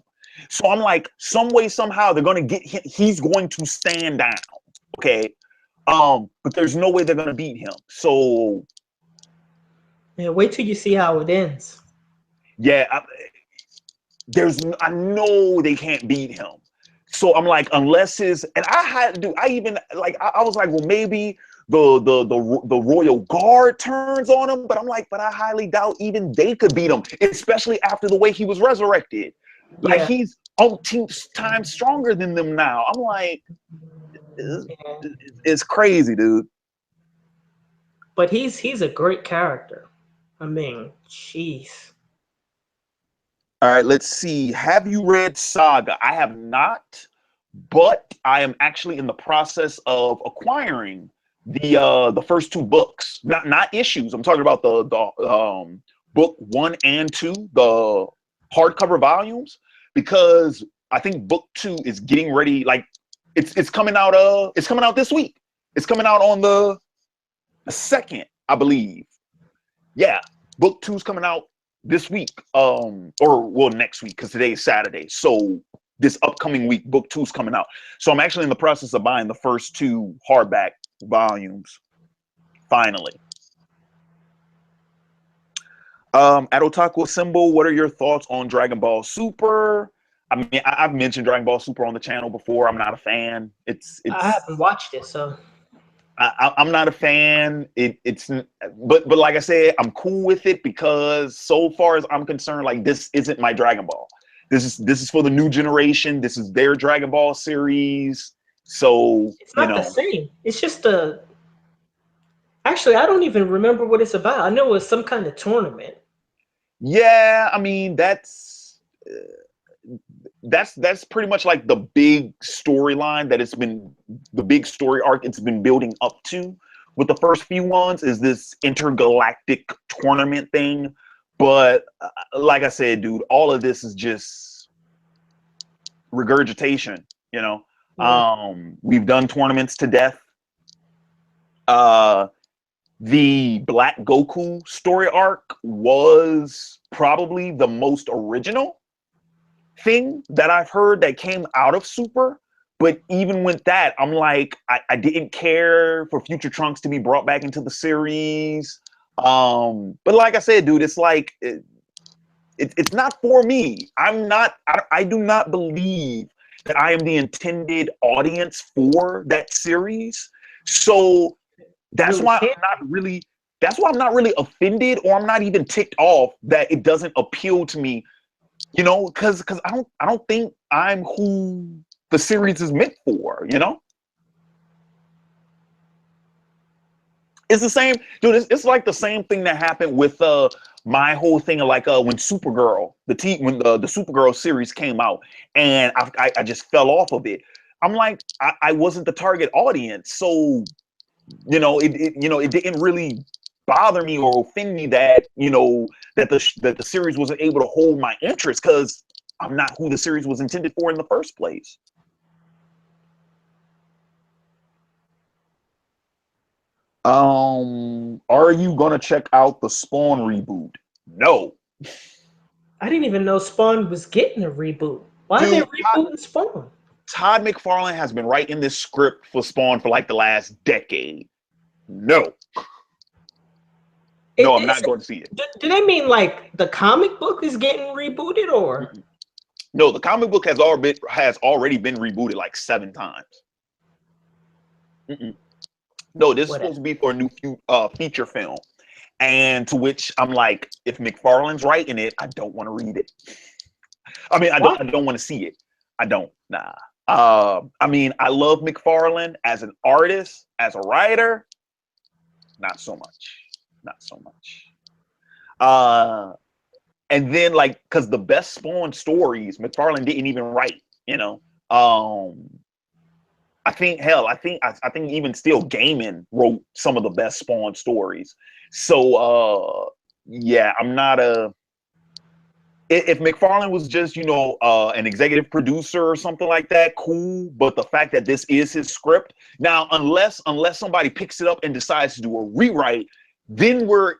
So I'm like, some way somehow they're gonna get him. He's going to stand down. Okay. But there's no way they're gonna beat him. So yeah, wait till you see how it ends. Yeah, I know they can't beat him. So I'm like, unless his, and I had to do, I even like, I was like, well, maybe the royal guard turns on him, but I'm like, but I highly doubt even they could beat him, especially after the way he was resurrected. Like he's umpteen times stronger than them now. I'm like, it's crazy, dude. But he's a great character. I mean, jeez. All right, let's see. Have you read Saga? I have not, but I am actually in the process of acquiring the first two books, not issues. I'm talking about the book 1 and 2, the hardcover volumes, because I think book 2 is getting ready. Like it's coming out. It's coming out this week. It's coming out on the 2nd, I believe. Yeah, book 2 is coming out this week, or well, next week, because today is Saturday. So this upcoming week, book 2 is coming out. So I'm actually in the process of buying the first 2 hardback volumes. Finally. At Otaku Symbol, what are your thoughts on Dragon Ball Super? I mean, I've mentioned Dragon Ball Super on the channel before. I'm not a fan. I haven't watched it, so I'm not a fan. But like I said, I'm cool with it because so far as I'm concerned, like this isn't my Dragon Ball. This is for the new generation. This is their Dragon Ball series. So it's not the same. It's just actually, I don't even remember what it's about. I know it's some kind of tournament. Yeah, I mean that's pretty much like the big storyline that it's been, the big story arc it's been building up to with the first few ones, is this intergalactic tournament thing. But like I said, dude, all of this is just regurgitation, you know. Yeah. We've done tournaments to death. The Black Goku story arc was probably the most original thing that I've heard that came out of Super. But even with that, I'm like, I didn't care for Future Trunks to be brought back into the series. But like I said, dude, it's like it's not for me. I do not believe that I am the intended audience for that series. So that's why I'm not really offended, or I'm not even ticked off that it doesn't appeal to me. You know, because I don't think I'm who the series is meant for, you know? It's the same, dude, it's like the same thing that happened with my whole thing of like when Supergirl, when the Supergirl series came out, and I just fell off of it. I'm like, I wasn't the target audience. So, you know, it didn't really bother me or offend me that, you know, that the series wasn't able to hold my interest, because I'm not who the series was intended for in the first place. Are you gonna check out the Spawn reboot? No. I didn't even know Spawn was getting a reboot. Why are they rebooting Spawn? Todd McFarlane has been writing this script for Spawn for like the last decade. No. No, I'm not going to see it. Do they mean like the comic book is getting rebooted, or? No, the comic book has already been rebooted like 7 times. Mm-mm. No, this is Whatever. supposed to be for a new feature film. And to which I'm like, if McFarlane's writing it, I don't want to read it. I mean, Why? I don't want to see it. I don't. Nah. I mean, I love McFarlane as an artist, as a writer. Not so much. Not so much. And then like, because the best Spawn stories, McFarlane didn't even write. You know. I think hell, I think even still Gaiman wrote some of the best Spawn stories. So yeah, I'm not a if McFarlane was just, you know, an executive producer or something like that, cool. But the fact that this is his script now, unless somebody picks it up and decides to do a rewrite, then we're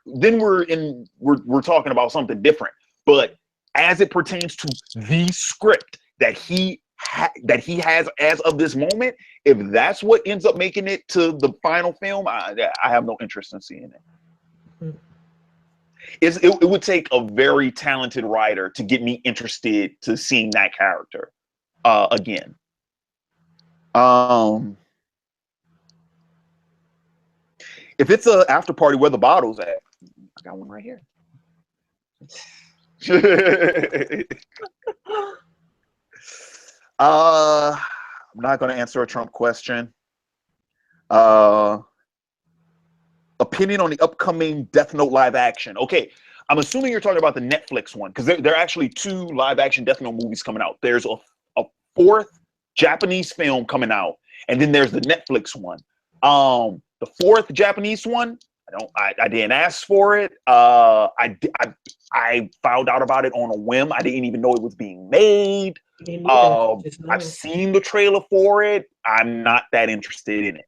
talking about something different. But as it pertains to the script that that he has as of this moment, if that's what ends up making it to the final film, I have no interest in seeing it. Hmm. It would take a very talented writer to get me interested to seeing that character again. If it's a after party, where the bottles at? I got one right here. I'm not going to answer a Trump question. Opinion on the upcoming Death Note live action. Okay, I'm assuming you're talking about the Netflix one, because there are actually 2 live action Death Note movies coming out. There's a 4th Japanese film coming out, and then there's the Netflix one. The 4th Japanese one, I didn't ask for it. I found out about it on a whim. I didn't even know it was being made. Me neither. Just I've know. seen the trailer for it. I'm not that interested in it.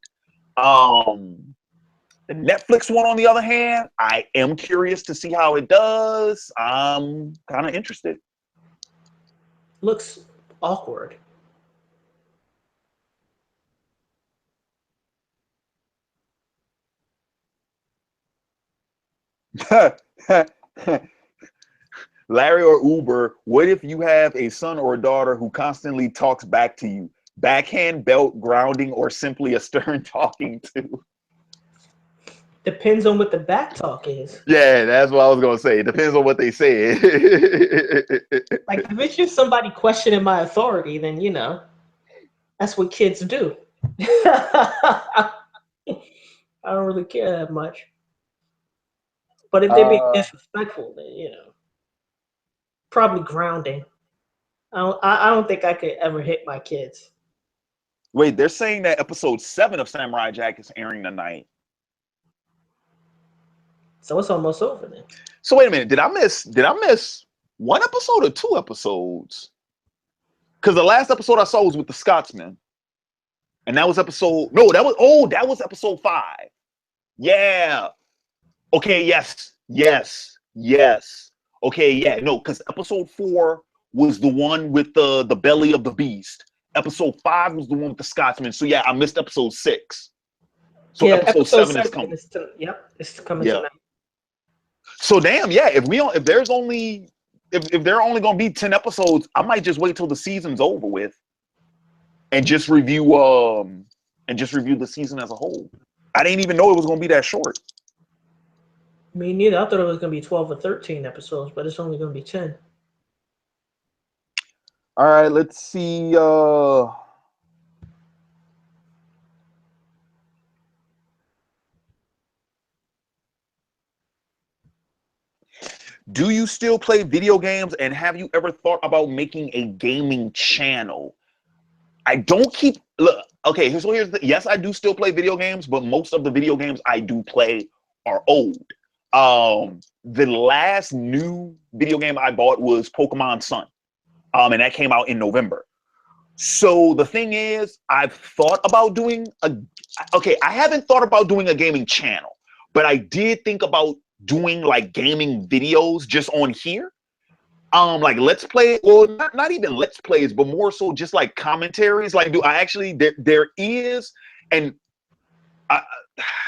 The Netflix one, on the other hand, I am curious to see how it does. I'm kind of interested. Looks awkward. Larry or Uber, what if you have a son or a daughter who constantly talks back to you? Backhand, belt, grounding, or simply a stern talking to? Depends on what the back talk is. Yeah, that's what I was going to say. It depends on what they say. Like if it's just somebody questioning my authority, then you know that's what kids do. I don't really care that much. But if they be uh, disrespectful, then you know, probably grounding. I don't think I could ever hit my kids. wait, they're saying that episode 7 of Samurai Jack is airing tonight. So it's almost over then. So wait a minute, did I miss 1 episode or 2 episodes? Because the last episode I saw was with the Scotsman, and that was that was episode 5. Yeah. Okay. Yes. Okay. Yeah. No, because episode 4 was the one with the belly of the beast. Episode 5 was the one with the Scotsman. So yeah, I missed episode 6. So Yeah, episode episode 7 is 7 coming. is yep, it's coming Yeah. tonight. So damn, yeah. If there's only if there are only gonna be 10 episodes, I might just wait till the season's over with and just review the season as a whole. I didn't even know it was gonna be that short. Me neither. I thought it was gonna be 12 or 13 episodes, but it's only gonna be 10. All right, let's see. Do you still play video games, and have you ever thought about making a gaming channel? I don't keep look. Okay, here's the yes, I do still play video games, but most of the video games I do play are old. The last new video game I bought was Pokemon Sun, and that came out in November. So the thing is, I've thought about doing I haven't thought about doing a gaming channel, but I did think about doing like gaming videos just on here. Like let's play, well, not even let's plays, but more so just like commentaries. Like, do I actually there is, and I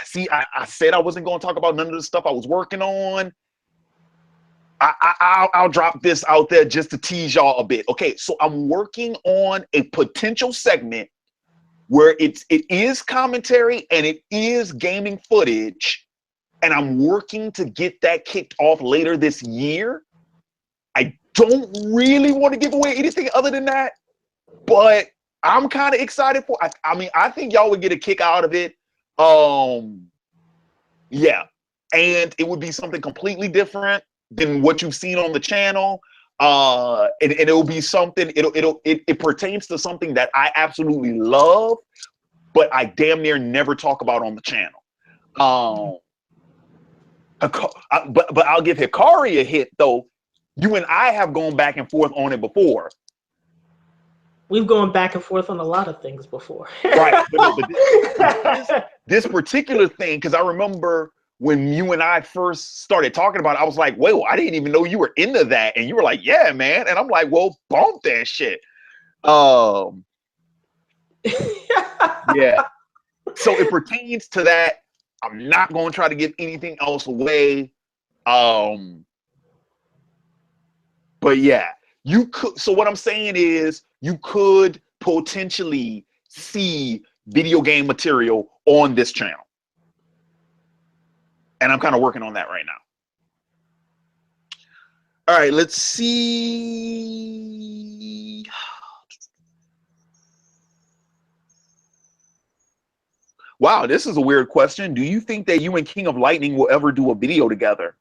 see, I said I wasn't going to talk about none of the stuff I was working on. I'll drop this out there just to tease y'all a bit. Okay, so I'm working on a potential segment where it is commentary and it is gaming footage, and I'm working to get that kicked off later this year. I don't really want to give away anything other than that, but I'm kind of excited for. I mean, I think y'all would get a kick out of it. Yeah, and it would be something completely different than what you've seen on the channel. And it'll be something. It pertains to something that I absolutely love, but I damn near never talk about on the channel. But I'll give Hikari a hit though. You and I have gone back and forth on it before. We've gone back and forth on a lot of things before. Right. But no, but this particular thing, because I remember when you and I first started talking about it, I was like, well, I didn't even know you were into that. And you were like, yeah, man. And I'm like, well, bump that shit. Yeah. So it pertains to that. I'm not going to try to give anything else away. But yeah, you could. So what I'm saying is you could potentially see video game material on this channel. And I'm kind of working on that right now. All right, let's see. Wow, this is a weird question. Do you think that you and King of Lightning will ever do a video together?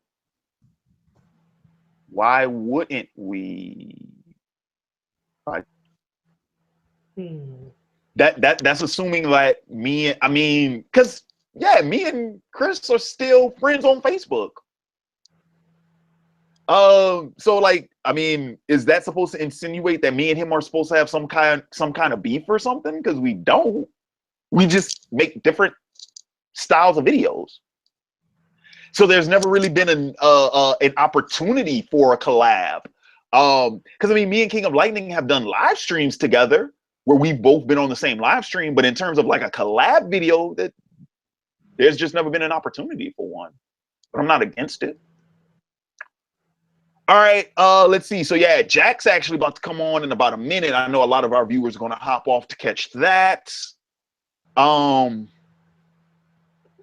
Why wouldn't we? That's assuming like me. I mean, because yeah, me and Chris are still friends on Facebook. So like, I mean, is that supposed to insinuate that me and him are supposed to have some kind of beef or something? Because we don't. We just make different styles of videos. So there's never really been an opportunity for a collab. Because I mean, me and King of Lightning have done live streams together where we've both been on the same live stream, but in terms of like a collab video, that there's just never been an opportunity for one. But I'm not against it. All right, let's see. So yeah, Jack's actually about to come on in about a minute. I know a lot of our viewers are going to hop off to catch that. Oh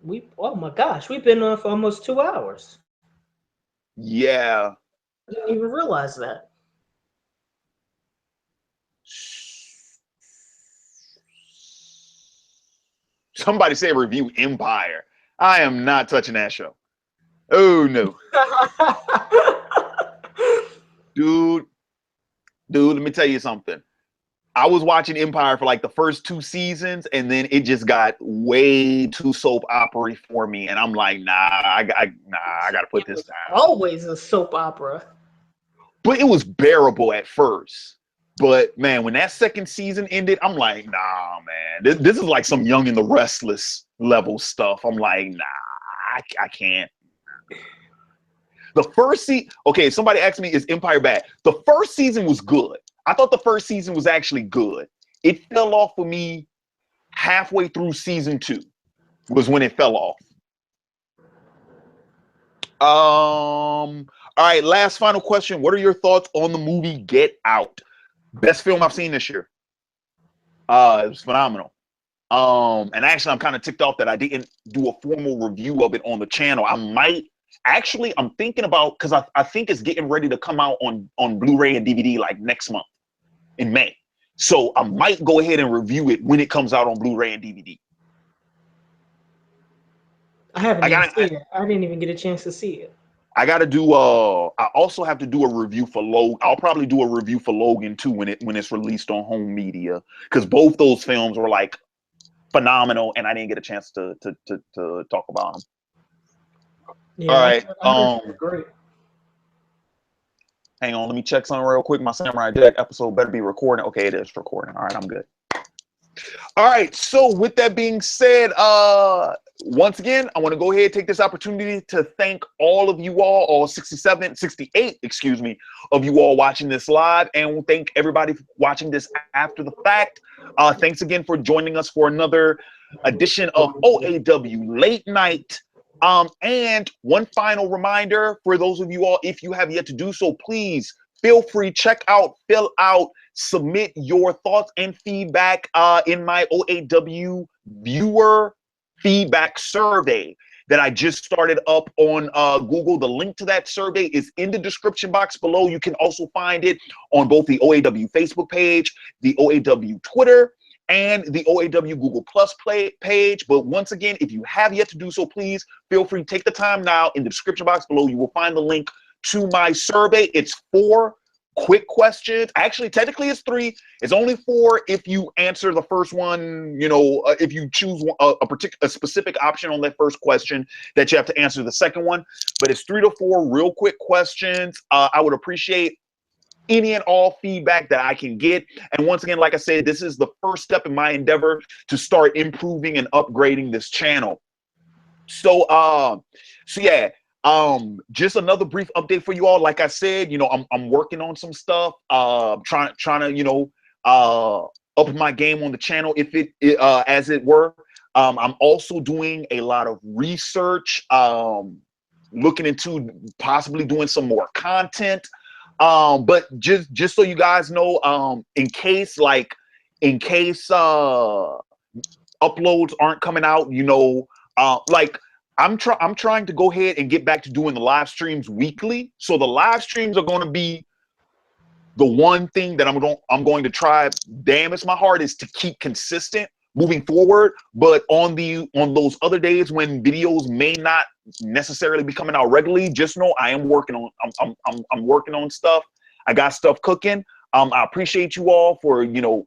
my gosh, we've been on for almost 2 hours. Yeah. I didn't even realize that. Somebody say review Empire. I am not touching that show. Oh no. Dude, let me tell you something. I was watching Empire for like the first 2 seasons, and then it just got way too soap opera for me. And I'm like, nah, I gotta put this down. Always a soap opera. But it was bearable at first. But man, when that 2nd season ended, I'm like, nah, man, this is like some Young and the Restless level stuff. I'm like, nah, I can't. The first season, okay, somebody asked me, is Empire bad? The first season was good. I thought the first season was actually good. It fell off for me halfway through season 2 was when it fell off. All right, last final question. What are your thoughts on the movie Get Out? Best film I've seen this year. It was phenomenal. And actually, I'm kind of ticked off that I didn't do a formal review of it on the channel. I might actually, I'm thinking about, because I think it's getting ready to come out on Blu-ray and DVD like next month in May. So I might go ahead and review it when it comes out on Blu-ray and DVD. I haven't even seen it. I didn't even get a chance to see it. I got to do I also have to do a review for Logan. I'll probably do a review for Logan too when it's released on home media, because both those films were like phenomenal and I didn't get a chance to talk about them. Yeah, all right. Great. Hang on, let me check something real quick. My Samurai Jack episode better be recording. Okay, it is recording. All right, I'm good. All right, so with that being said, once again, I want to go ahead and take this opportunity to thank all of you all 68, excuse me, of you all watching this live, and we'll thank everybody for watching this after the fact. Thanks again for joining us for another edition of OAW Late Night. And one final reminder for those of you all, if you have yet to do so, please feel free, fill out submit your thoughts and feedback in my OAW Viewer Feedback survey that I just started up on Google. The link to that survey is in the description box below. You can also find it on both the OAW Facebook page, the OAW Twitter, and the OAW Google Plus page. But once again, if you have yet to do so, please feel free, take the time now. In the description box below, you will find the link to my survey. It's 4 quick questions. Actually, technically it's 3. It's only 4 if you answer the first one, you know, if you choose a specific option on that first question that you have to answer the second one. But it's 3 to 4 real quick questions. I would appreciate any and all feedback that I can get. And once again, like I said, this is the first step in my endeavor to start improving and upgrading this channel. So yeah, just another brief update for you all. Like I said, you know, I'm working on some stuff, trying to, you know, up my game on the channel, if it as it were. I'm also doing a lot of research, looking into possibly doing some more content. But just so you guys know, in case uploads aren't coming out, you know, like I'm trying to go ahead and get back to doing the live streams weekly. So the live streams are going to be the one thing that I'm going to try, damn it's my hardest, to keep consistent moving forward. But on those other days when videos may not necessarily be coming out regularly, just know I am working on I'm working on stuff. I got stuff cooking. I appreciate you all for, you know,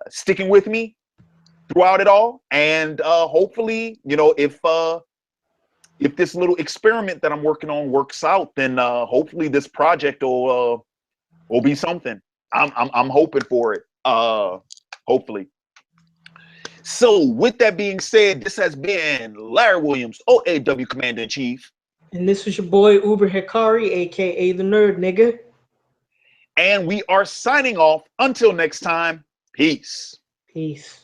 sticking with me throughout it all. And hopefully, you know, if this little experiment that I'm working on works out, then hopefully this project will be something. I'm hoping for it. Hopefully. So with that being said, this has been Larry Williams, OAW Commander-in-Chief. And this was your boy Uber Hikari, aka the Nerd Nigga. And we are signing off. Until next time, peace. Peace.